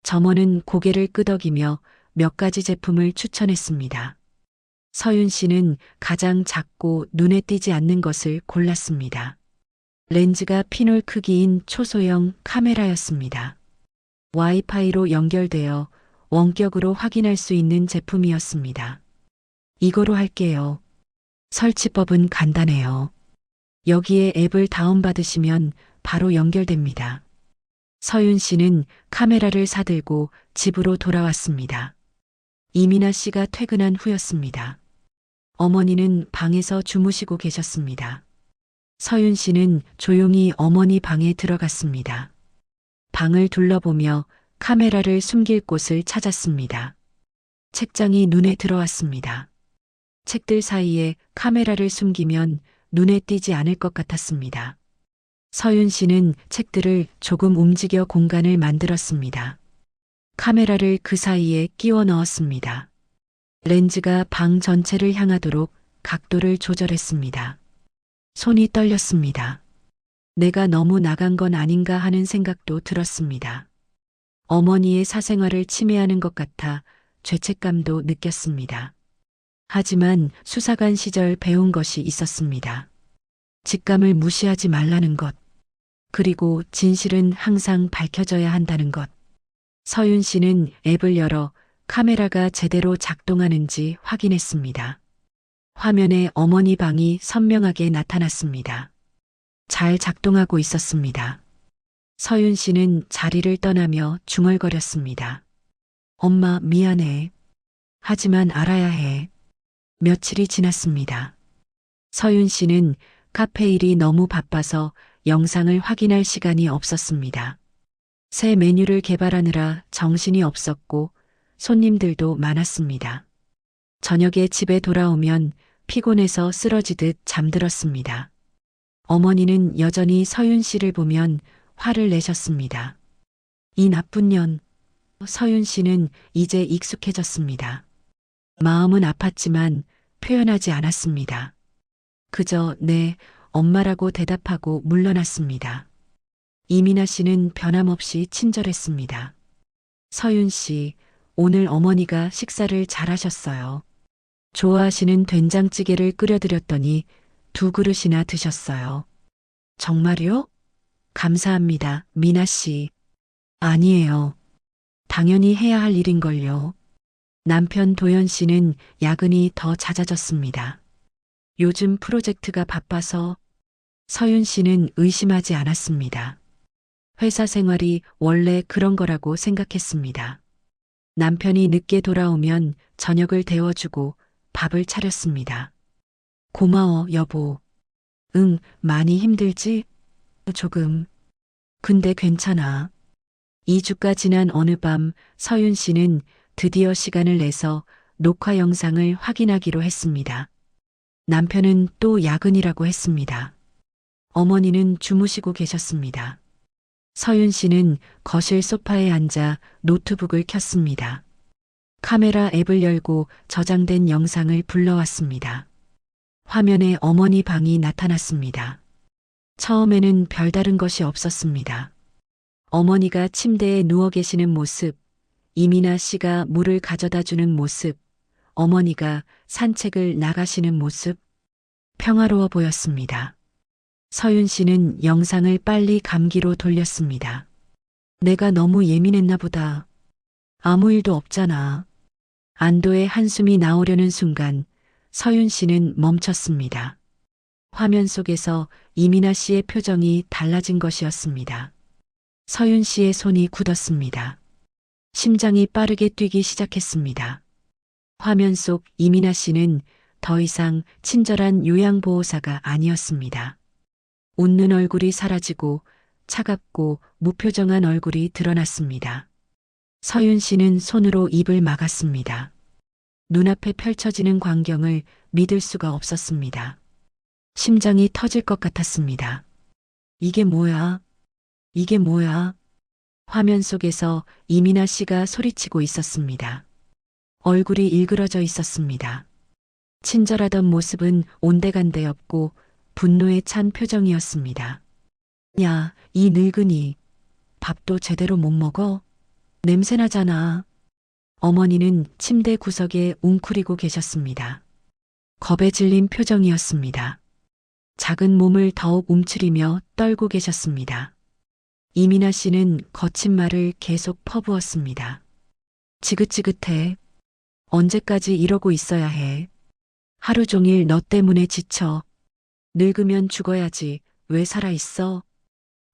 점원은 고개를 끄덕이며 몇 가지 제품을 추천했습니다. 서윤 씨는 가장 작고 눈에 띄지 않는 것을 골랐습니다. 렌즈가 피놀 크기인 초소형 카메라였습니다. 와이파이로 연결되어 원격으로 확인할 수 있는 제품이었습니다. 이거로 할게요. 설치법은 간단해요. 여기에 앱을 다운받으시면 바로 연결됩니다. 서윤 씨는 카메라를 사들고 집으로 돌아왔습니다. 이민아 씨가 퇴근한 후였습니다. 어머니는 방에서 주무시고 계셨습니다. 서윤 씨는 조용히 어머니 방에 들어갔습니다. 방을 둘러보며 카메라를 숨길 곳을 찾았습니다. 책장이 눈에 들어왔습니다. 책들 사이에 카메라를 숨기면 눈에 띄지 않을 것 같았습니다. 서윤 씨는 책들을 조금 움직여 공간을 만들었습니다. 카메라를 그 사이에 끼워 넣었습니다. 렌즈가 방 전체를 향하도록 각도를 조절했습니다. 손이 떨렸습니다. 내가 너무 나간 건 아닌가 하는 생각도 들었습니다. 어머니의 사생활을 침해하는 것 같아 죄책감도 느꼈습니다. 하지만 수사관 시절 배운 것이 있었습니다. 직감을 무시하지 말라는 것. 그리고 진실은 항상 밝혀져야 한다는 것. 서윤 씨는 앱을 열어 카메라가 제대로 작동하는지 확인했습니다. 화면에 어머니 방이 선명하게 나타났습니다. 잘 작동하고 있었습니다. 서윤 씨는 자리를 떠나며 중얼거렸습니다. 엄마, 미안해. 하지만 알아야 해. 며칠이 지났습니다. 서윤 씨는 카페 일이 너무 바빠서 영상을 확인할 시간이 없었습니다. 새 메뉴를 개발하느라 정신이 없었고 손님들도 많았습니다. 저녁에 집에 돌아오면 피곤해서 쓰러지듯 잠들었습니다. 어머니는 여전히 서윤 씨를 보면 화를 내셨습니다. 이 나쁜 년. 서윤 씨는 이제 익숙해졌습니다. 마음은 아팠지만 표현하지 않았습니다. 그저 네, 엄마라고 대답하고 물러났습니다. 이민아 씨는 변함없이 친절했습니다. 서윤 씨, 오늘 어머니가 식사를 잘하셨어요. 좋아하시는 된장찌개를 끓여드렸더니 2그릇이나 드셨어요. 정말요? 감사합니다, 미나 씨. 아니에요. 당연히 해야 할 일인걸요. 남편 도현 씨는 야근이 더 잦아졌습니다. 요즘 프로젝트가 바빠서 서윤 씨는 의심하지 않았습니다. 회사 생활이 원래 그런 거라고 생각했습니다. 남편이 늦게 돌아오면 저녁을 데워주고 밥을 차렸습니다. 고마워, 여보. 응, 많이 힘들지? 조금. 근데 괜찮아. 2주가 지난 어느 밤 서윤 씨는 드디어 시간을 내서 녹화 영상을 확인하기로 했습니다. 남편은 또 야근이라고 했습니다. 어머니는 주무시고 계셨습니다. 서윤 씨는 거실 소파에 앉아 노트북을 켰습니다. 카메라 앱을 열고 저장된 영상을 불러왔습니다. 화면에 어머니 방이 나타났습니다. 처음에는 별다른 것이 없었습니다. 어머니가 침대에 누워 계시는 모습, 이민아 씨가 물을 가져다 주는 모습, 어머니가 산책을 나가시는 모습, 평화로워 보였습니다. 서윤 씨는 영상을 빨리 감기로 돌렸습니다. 내가 너무 예민했나 보다. 아무 일도 없잖아. 안도의 한숨이 나오려는 순간 서윤 씨는 멈췄습니다. 화면 속에서 이민아 씨의 표정이 달라진 것이었습니다. 서윤 씨의 손이 굳었습니다. 심장이 빠르게 뛰기 시작했습니다. 화면 속 이민아 씨는 더 이상 친절한 요양보호사가 아니었습니다. 웃는 얼굴이 사라지고 차갑고 무표정한 얼굴이 드러났습니다. 서윤 씨는 손으로 입을 막았습니다. 눈앞에 펼쳐지는 광경을 믿을 수가 없었습니다. 심장이 터질 것 같았습니다. 이게 뭐야? 이게 뭐야? 화면 속에서 이민아 씨가 소리치고 있었습니다. 얼굴이 일그러져 있었습니다. 친절하던 모습은 온데간데 없고 분노에 찬 표정이었습니다. 야, 이 늙은이. 밥도 제대로 못 먹어? 냄새나잖아. 어머니는 침대 구석에 웅크리고 계셨습니다. 겁에 질린 표정이었습니다. 작은 몸을 더욱 움츠리며 떨고 계셨습니다. 이민아 씨는 거친 말을 계속 퍼부었습니다. 지긋지긋해. 언제까지 이러고 있어야 해. 하루 종일 너 때문에 지쳐. 늙으면 죽어야지. 왜 살아있어?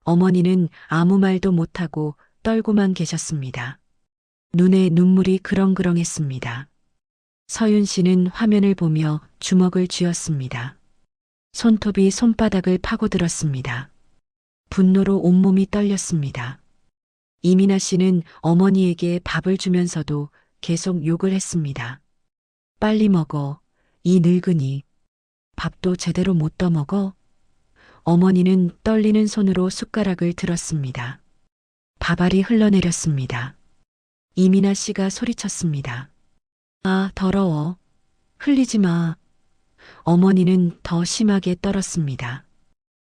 어머니는 아무 말도 못하고 떨고만 계셨습니다. 눈에 눈물이 그렁그렁했습니다. 서윤 씨는 화면을 보며 주먹을 쥐었습니다. 손톱이 손바닥을 파고들었습니다. 분노로 온몸이 떨렸습니다. 이민아 씨는 어머니에게 밥을 주면서도 계속 욕을 했습니다. 빨리 먹어. 이 늙은이. 밥도 제대로 못 떠먹어? 어머니는 떨리는 손으로 숟가락을 들었습니다. 밥알이 흘러내렸습니다. 이민아 씨가 소리쳤습니다. 아, 더러워. 흘리지 마. 어머니는 더 심하게 떨었습니다.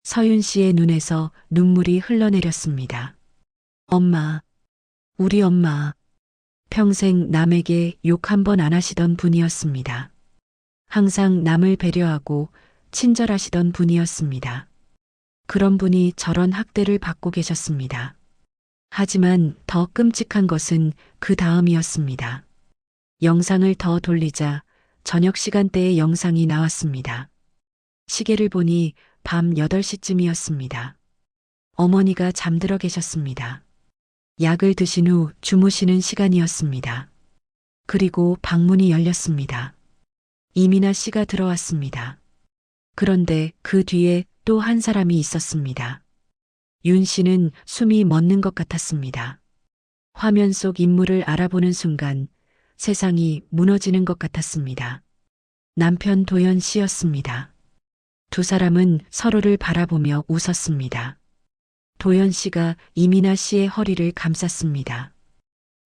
서윤 씨의 눈에서 눈물이 흘러내렸습니다. 엄마, 우리 엄마. 평생 남에게 욕 한 번 안 하시던 분이었습니다. 항상 남을 배려하고 친절하시던 분이었습니다. 그런 분이 저런 학대를 받고 계셨습니다. 하지만 더 끔찍한 것은 그 다음이었습니다. 영상을 더 돌리자 저녁 시간대의 영상이 나왔습니다. 시계를 보니 밤 8시쯤이었습니다. 어머니가 잠들어 계셨습니다. 약을 드신 후 주무시는 시간이었습니다. 그리고 방문이 열렸습니다. 이민아 씨가 들어왔습니다. 그런데 그 뒤에 또 한 사람이 있었습니다. 윤 씨는 숨이 멎는 것 같았습니다. 화면 속 인물을 알아보는 순간 세상이 무너지는 것 같았습니다. 남편 도연 씨였습니다. 두 사람은 서로를 바라보며 웃었습니다. 도연 씨가 이민아 씨의 허리를 감쌌습니다.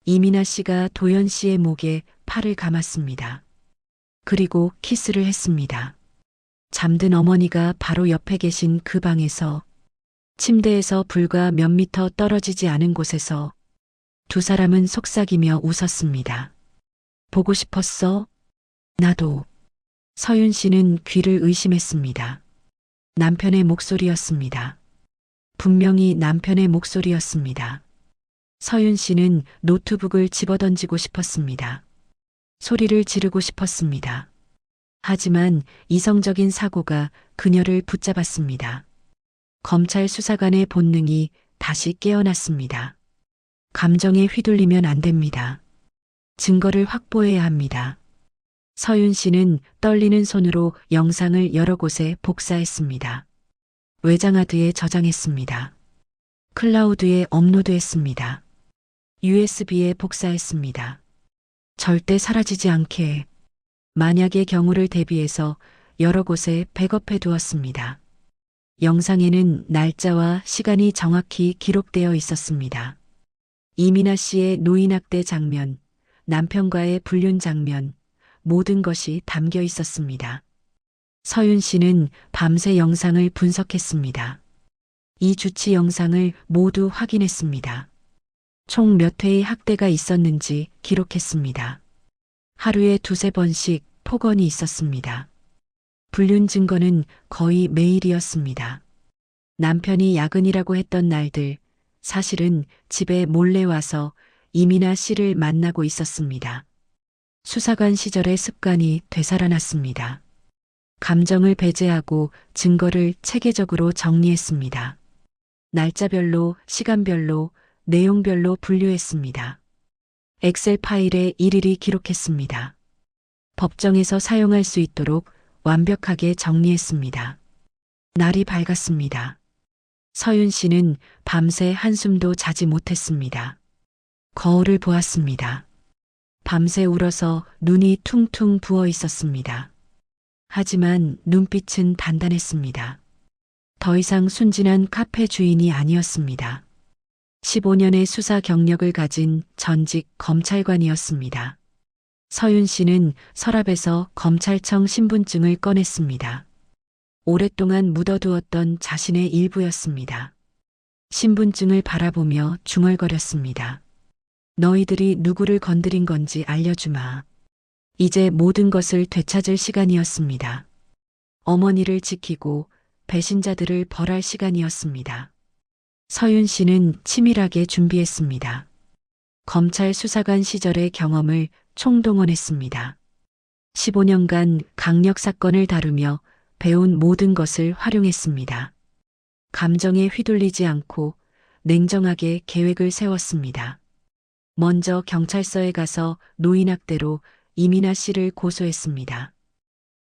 이민아 씨가 도연 씨의 목에 팔을 감았습니다. 그리고 키스를 했습니다. 잠든 어머니가 바로 옆에 계신 그 방에서, 침대에서 불과 몇 미터 떨어지지 않은 곳에서 두 사람은 속삭이며 웃었습니다. 보고 싶었어? 나도. 서윤 씨는 귀를 의심했습니다. 남편의 목소리였습니다. 분명히 남편의 목소리였습니다. 서윤 씨는 노트북을 집어던지고 싶었습니다. 소리를 지르고 싶었습니다. 하지만 이성적인 사고가 그녀를 붙잡았습니다. 검찰 수사관의 본능이 다시 깨어났습니다. 감정에 휘둘리면 안 됩니다. 증거를 확보해야 합니다. 서윤 씨는 떨리는 손으로 영상을 여러 곳에 복사했습니다. 외장하드에 저장했습니다. 클라우드에 업로드했습니다. USB에 복사했습니다. 절대 사라지지 않게, 만약의 경우를 대비해서 여러 곳에 백업해 두었습니다. 영상에는 날짜와 시간이 정확히 기록되어 있었습니다. 이민아 씨의 노인학대 장면, 남편과의 불륜 장면, 모든 것이 담겨 있었습니다. 서윤 씨는 밤새 영상을 분석했습니다. 이 주치 영상을 모두 확인했습니다. 총 몇 회의 학대가 있었는지 기록했습니다. 하루에 두세 번씩 폭언이 있었습니다. 불륜 증거는 거의 매일이었습니다. 남편이 야근이라고 했던 날들, 사실은 집에 몰래 와서 이민아 씨를 만나고 있었습니다. 수사관 시절의 습관이 되살아났습니다. 감정을 배제하고 증거를 체계적으로 정리했습니다. 날짜별로, 시간별로, 내용별로 분류했습니다. 엑셀 파일에 일일이 기록했습니다. 법정에서 사용할 수 있도록 완벽하게 정리했습니다. 날이 밝았습니다. 서윤 씨는 밤새 한숨도 자지 못했습니다. 거울을 보았습니다. 밤새 울어서 눈이 퉁퉁 부어 있었습니다. 하지만 눈빛은 단단했습니다. 더 이상 순진한 카페 주인이 아니었습니다. 15년의 수사 경력을 가진 전직 검찰관이었습니다. 서윤 씨는 서랍에서 검찰청 신분증을 꺼냈습니다. 오랫동안 묻어두었던 자신의 일부였습니다. 신분증을 바라보며 중얼거렸습니다. 너희들이 누구를 건드린 건지 알려주마. 이제 모든 것을 되찾을 시간이었습니다. 어머니를 지키고 배신자들을 벌할 시간이었습니다. 서윤 씨는 치밀하게 준비했습니다. 검찰 수사관 시절의 경험을 총동원했습니다. 15년간 강력 사건을 다루며 배운 모든 것을 활용했습니다. 감정에 휘둘리지 않고 냉정하게 계획을 세웠습니다. 먼저 경찰서에 가서 노인학대로 이민아 씨를 고소했습니다.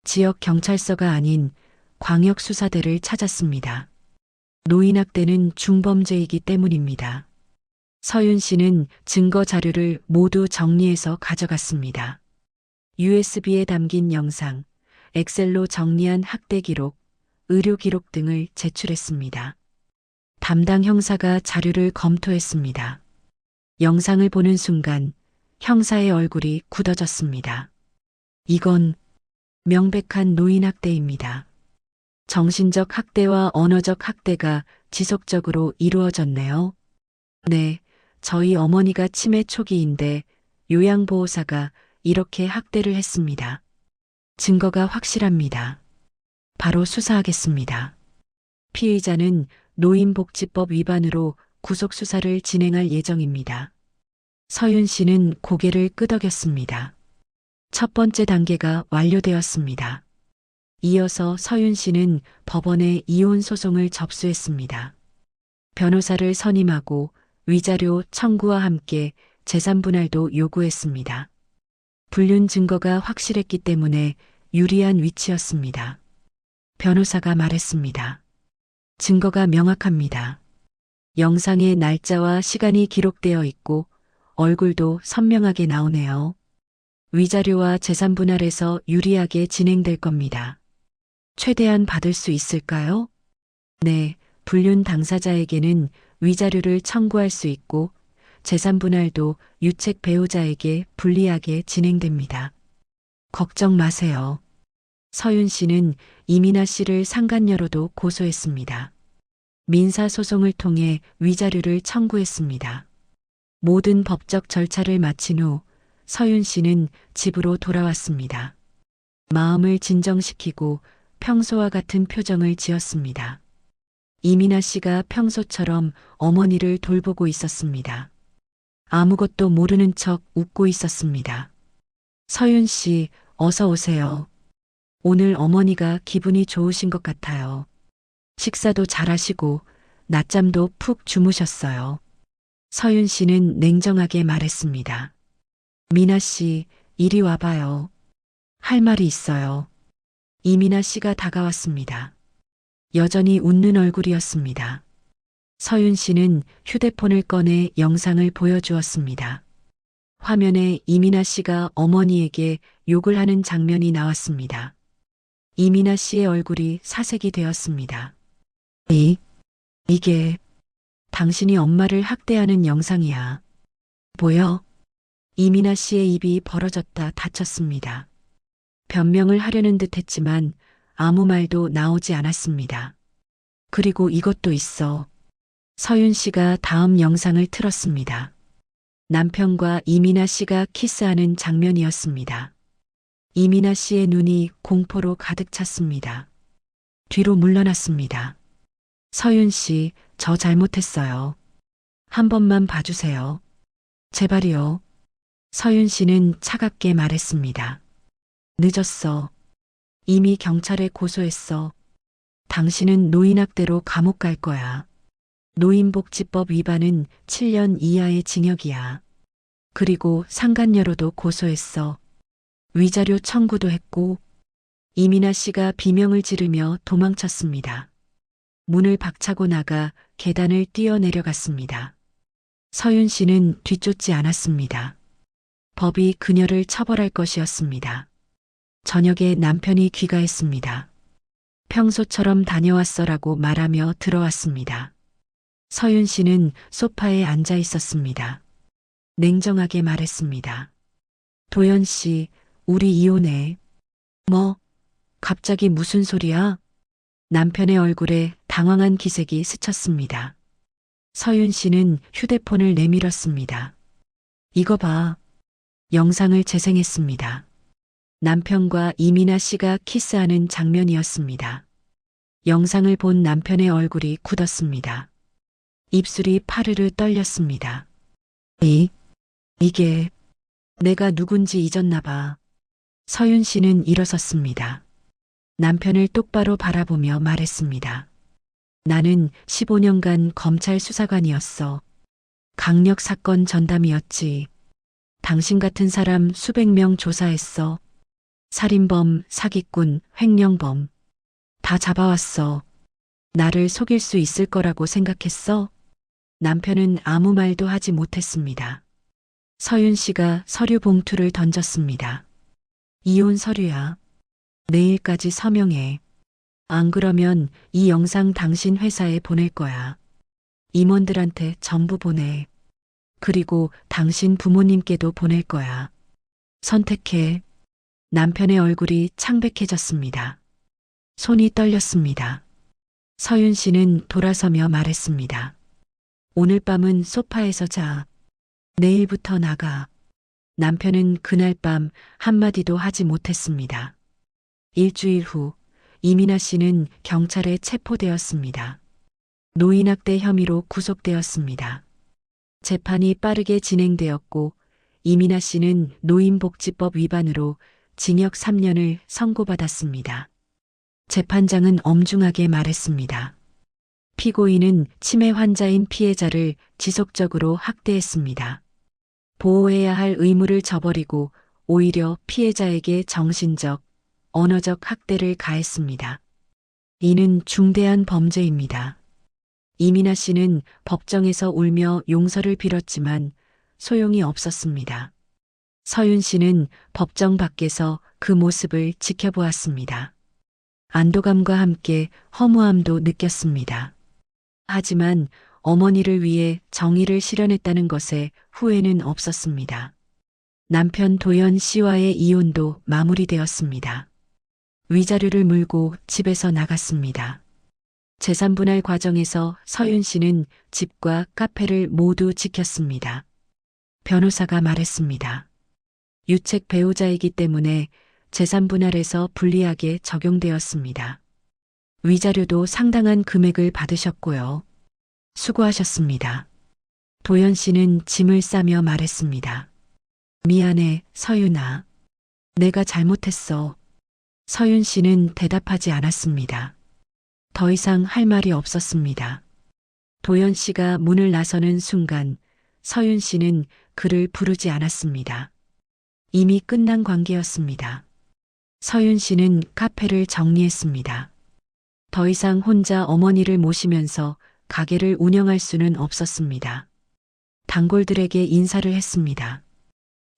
지역 경찰서가 아닌 광역수사대를 찾았습니다. 노인학대는 중범죄이기 때문입니다. 서윤 씨는 증거 자료를 모두 정리해서 가져갔습니다. USB에 담긴 영상, 엑셀로 정리한 학대 기록, 의료 기록 등을 제출했습니다. 담당 형사가 자료를 검토했습니다. 영상을 보는 순간 형사의 얼굴이 굳어졌습니다. 이건 명백한 노인학대입니다. 정신적 학대와 언어적 학대가 지속적으로 이루어졌네요. 네, 저희 어머니가 치매 초기인데 요양보호사가 이렇게 학대를 했습니다. 증거가 확실합니다. 바로 수사하겠습니다. 피의자는 노인복지법 위반으로 구속수사를 진행할 예정입니다. 서윤 씨는 고개를 끄덕였습니다. 첫 번째 단계가 완료되었습니다. 이어서 서윤 씨는 법원에 이혼 소송을 접수했습니다. 변호사를 선임하고 위자료 청구와 함께 재산분할도 요구했습니다. 불륜 증거가 확실했기 때문에 유리한 위치였습니다. 변호사가 말했습니다. 증거가 명확합니다. 영상에 날짜와 시간이 기록되어 있고 얼굴도 선명하게 나오네요. 위자료와 재산 분할에서 유리하게 진행될 겁니다. 최대한 받을 수 있을까요? 네, 불륜 당사자에게는 위자료를 청구할 수 있고 재산 분할도 유책 배우자에게 불리하게 진행됩니다. 걱정 마세요. 서윤 씨는 이민아 씨를 상간녀로도 고소했습니다. 민사소송을 통해 위자료를 청구했습니다. 모든 법적 절차를 마친 후 서윤 씨는 집으로 돌아왔습니다. 마음을 진정시키고 평소와 같은 표정을 지었습니다. 이민아 씨가 평소처럼 어머니를 돌보고 있었습니다. 아무것도 모르는 척 웃고 있었습니다. 서윤 씨, 어서 오세요. 오늘 어머니가 기분이 좋으신 것 같아요. 식사도 잘하시고 낮잠도 푹 주무셨어요. 서윤 씨는 냉정하게 말했습니다. 미나 씨, 이리 와봐요. 할 말이 있어요. 이민아 씨가 다가왔습니다. 여전히 웃는 얼굴이었습니다. 서윤 씨는 휴대폰을 꺼내 영상을 보여주었습니다. 화면에 이민아 씨가 어머니에게 욕을 하는 장면이 나왔습니다. 이민아 씨의 얼굴이 사색이 되었습니다. 이게 당신이 엄마를 학대하는 영상이야. 보여? 이민아 씨의 입이 벌어졌다 닫혔습니다. 변명을 하려는 듯 했지만 아무 말도 나오지 않았습니다. 그리고 이것도 있어. 서윤 씨가 다음 영상을 틀었습니다. 남편과 이민아 씨가 키스하는 장면이었습니다. 이민아 씨의 눈이 공포로 가득 찼습니다. 뒤로 물러났습니다. 서윤 씨, 저 잘못했어요. 한 번만 봐주세요. 제발이요. 서윤 씨는 차갑게 말했습니다. 늦었어. 이미 경찰에 고소했어. 당신은 노인학대로 감옥 갈 거야. 노인복지법 위반은 7년 이하의 징역이야. 그리고 상간녀로도 고소했어. 위자료 청구도 했고. 이민아 씨가 비명을 지르며 도망쳤습니다. 문을 박차고 나가 계단을 뛰어내려갔습니다. 서윤 씨는 뒤쫓지 않았습니다. 법이 그녀를 처벌할 것이었습니다. 저녁에 남편이 귀가했습니다. 평소처럼 다녀왔어라고 말하며 들어왔습니다. 서윤 씨는 소파에 앉아 있었습니다. 냉정하게 말했습니다. 도연 씨, 우리 이혼해. 뭐? 갑자기 무슨 소리야? 남편의 얼굴에 당황한 기색이 스쳤습니다. 서윤 씨는 휴대폰을 내밀었습니다. 이거 봐. 영상을 재생했습니다. 남편과 이민아 씨가 키스하는 장면이었습니다. 영상을 본 남편의 얼굴이 굳었습니다. 입술이 파르르 떨렸습니다. 이게 내가 누군지 잊었나 봐. 서윤 씨는 일어섰습니다. 남편을 똑바로 바라보며 말했습니다. 나는 15년간 검찰 수사관이었어. 강력 사건 전담이었지. 당신 같은 사람 수백 명 조사했어. 살인범, 사기꾼, 횡령범. 다 잡아왔어. 나를 속일 수 있을 거라고 생각했어? 남편은 아무 말도 하지 못했습니다. 서윤 씨가 서류 봉투를 던졌습니다. 이혼 서류야. 내일까지 서명해. 안 그러면 이 영상 당신 회사에 보낼 거야. 임원들한테 전부 보내. 그리고 당신 부모님께도 보낼 거야. 선택해. 남편의 얼굴이 창백해졌습니다. 손이 떨렸습니다. 서윤 씨는 돌아서며 말했습니다. 오늘 밤은 소파에서 자. 내일부터 나가. 남편은 그날 밤 한마디도 하지 못했습니다. 일주일 후 이민아 씨는 경찰에 체포되었습니다. 노인학대 혐의로 구속되었습니다. 재판이 빠르게 진행되었고 이민아 씨는 노인복지법 위반으로 징역 3년을 선고받았습니다. 재판장은 엄중하게 말했습니다. 피고인은 치매 환자인 피해자를 지속적으로 학대했습니다. 보호해야 할 의무를 저버리고 오히려 피해자에게 정신적, 언어적 학대를 가했습니다. 이는 중대한 범죄입니다. 이민아 씨는 법정에서 울며 용서를 빌었지만 소용이 없었습니다. 서윤 씨는 법정 밖에서 그 모습을 지켜보았습니다. 안도감과 함께 허무함도 느꼈습니다. 하지만 어머니를 위해 정의를 실현했다는 것에 후회는 없었습니다. 남편 도연 씨와의 이혼도 마무리되었습니다. 위자료를 물고 집에서 나갔습니다. 재산분할 과정에서 서윤 씨는 집과 카페를 모두 지켰습니다. 변호사가 말했습니다. 유책 배우자이기 때문에 재산분할에서 불리하게 적용되었습니다. 위자료도 상당한 금액을 받으셨고요. 수고하셨습니다. 도연 씨는 짐을 싸며 말했습니다. 미안해, 서윤아. 내가 잘못했어. 서윤 씨는 대답하지 않았습니다. 더 이상 할 말이 없었습니다. 도연 씨가 문을 나서는 순간 서윤 씨는 그를 부르지 않았습니다. 이미 끝난 관계였습니다. 서윤 씨는 카페를 정리했습니다. 더 이상 혼자 어머니를 모시면서 가게를 운영할 수는 없었습니다. 단골들에게 인사를 했습니다.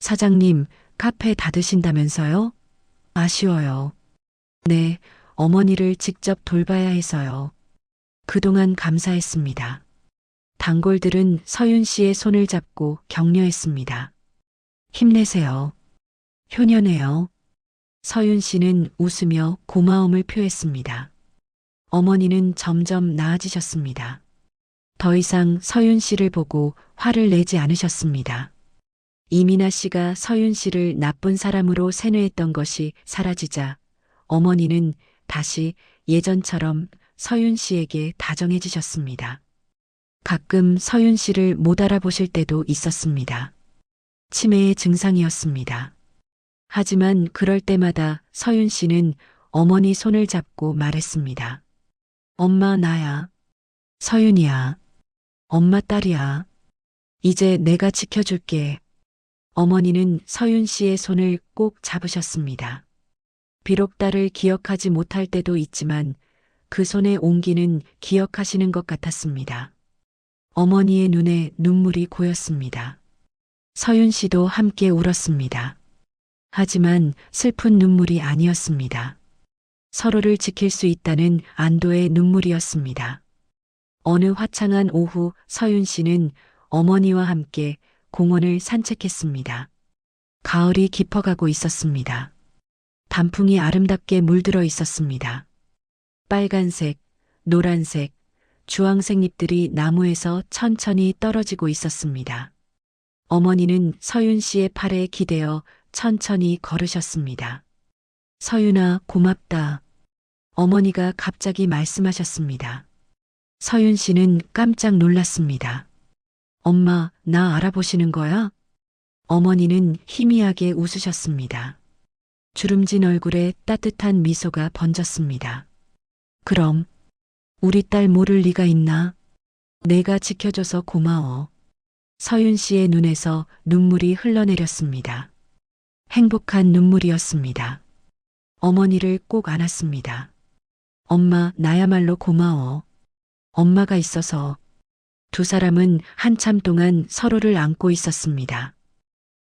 사장님, 카페 닫으신다면서요? 아쉬워요. 네, 어머니를 직접 돌봐야 해서요. 그동안 감사했습니다. 단골들은 서윤 씨의 손을 잡고 격려했습니다. 힘내세요. 효녀네요. 서윤 씨는 웃으며 고마움을 표했습니다. 어머니는 점점 나아지셨습니다. 더 이상 서윤 씨를 보고 화를 내지 않으셨습니다. 이민아 씨가 서윤 씨를 나쁜 사람으로 세뇌했던 것이 사라지자 어머니는 다시 예전처럼 서윤 씨에게 다정해지셨습니다. 가끔 서윤 씨를 못 알아보실 때도 있었습니다. 치매의 증상이었습니다. 하지만 그럴 때마다 서윤 씨는 어머니 손을 잡고 말했습니다. 엄마 나야. 서윤이야. 엄마 딸이야. 이제 내가 지켜줄게. 어머니는 서윤 씨의 손을 꼭 잡으셨습니다. 비록 딸을 기억하지 못할 때도 있지만 그 손의 온기는 기억하시는 것 같았습니다. 어머니의 눈에 눈물이 고였습니다. 서윤 씨도 함께 울었습니다. 하지만 슬픈 눈물이 아니었습니다. 서로를 지킬 수 있다는 안도의 눈물이었습니다. 어느 화창한 오후 서윤 씨는 어머니와 함께 공원을 산책했습니다. 가을이 깊어가고 있었습니다. 단풍이 아름답게 물들어 있었습니다. 빨간색, 노란색, 주황색 잎들이 나무에서 천천히 떨어지고 있었습니다. 어머니는 서윤 씨의 팔에 기대어 천천히 걸으셨습니다. 서윤아, 고맙다. 어머니가 갑자기 말씀하셨습니다. 서윤 씨는 깜짝 놀랐습니다. 엄마, 나 알아보시는 거야? 어머니는 희미하게 웃으셨습니다. 주름진 얼굴에 따뜻한 미소가 번졌습니다. 그럼 우리 딸 모를 리가 있나? 내가 지켜줘서 고마워. 서윤 씨의 눈에서 눈물이 흘러내렸습니다. 행복한 눈물이었습니다. 어머니를 꼭 안았습니다. 엄마, 나야말로 고마워. 엄마가 있어서. 두 사람은 한참 동안 서로를 안고 있었습니다.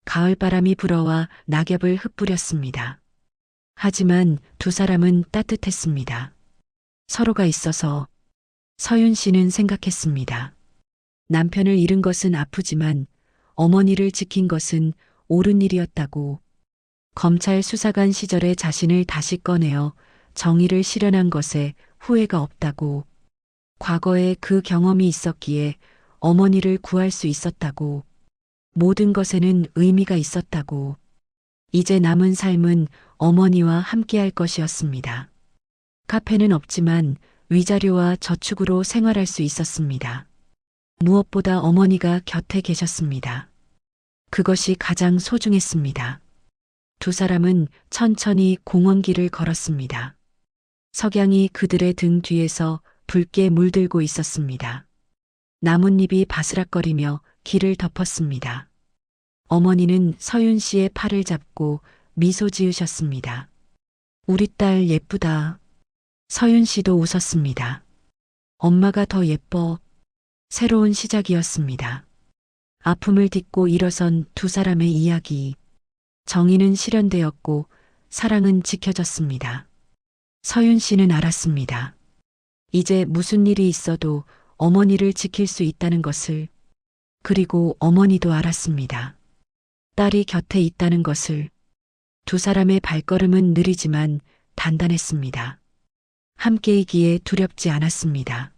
가을바람이 불어와 낙엽을 흩뿌렸습니다. 하지만 두 사람은 따뜻했습니다. 서로가 있어서. 서윤 씨는 생각했습니다. 남편을 잃은 것은 아프지만 어머니를 지킨 것은 옳은 일이었다고. 검찰 수사관 시절의 자신을 다시 꺼내어 정의를 실현한 것에 후회가 없다고. 과거에 그 경험이 있었기에 어머니를 구할 수 있었다고. 모든 것에는 의미가 있었다고. 이제 남은 삶은 어머니와 함께할 것이었습니다. 카페는 없지만 위자료와 저축으로 생활할 수 있었습니다. 무엇보다 어머니가 곁에 계셨습니다. 그것이 가장 소중했습니다. 두 사람은 천천히 공원길을 걸었습니다. 석양이 그들의 등 뒤에서 붉게 물들고 있었습니다. 나뭇잎이 바스락거리며 길을 덮었습니다. 어머니는 서윤 씨의 팔을 잡고 미소 지으셨습니다. 우리 딸 예쁘다. 서윤 씨도 웃었습니다. 엄마가 더 예뻐. 새로운 시작이었습니다. 아픔을 딛고 일어선 두 사람의 이야기. 정의는 실현되었고 사랑은 지켜졌습니다. 서윤 씨는 알았습니다. 이제 무슨 일이 있어도 어머니를 지킬 수 있다는 것을. 그리고 어머니도 알았습니다. 딸이 곁에 있다는 것을. 두 사람의 발걸음은 느리지만 단단했습니다. 함께이기에 두렵지 않았습니다.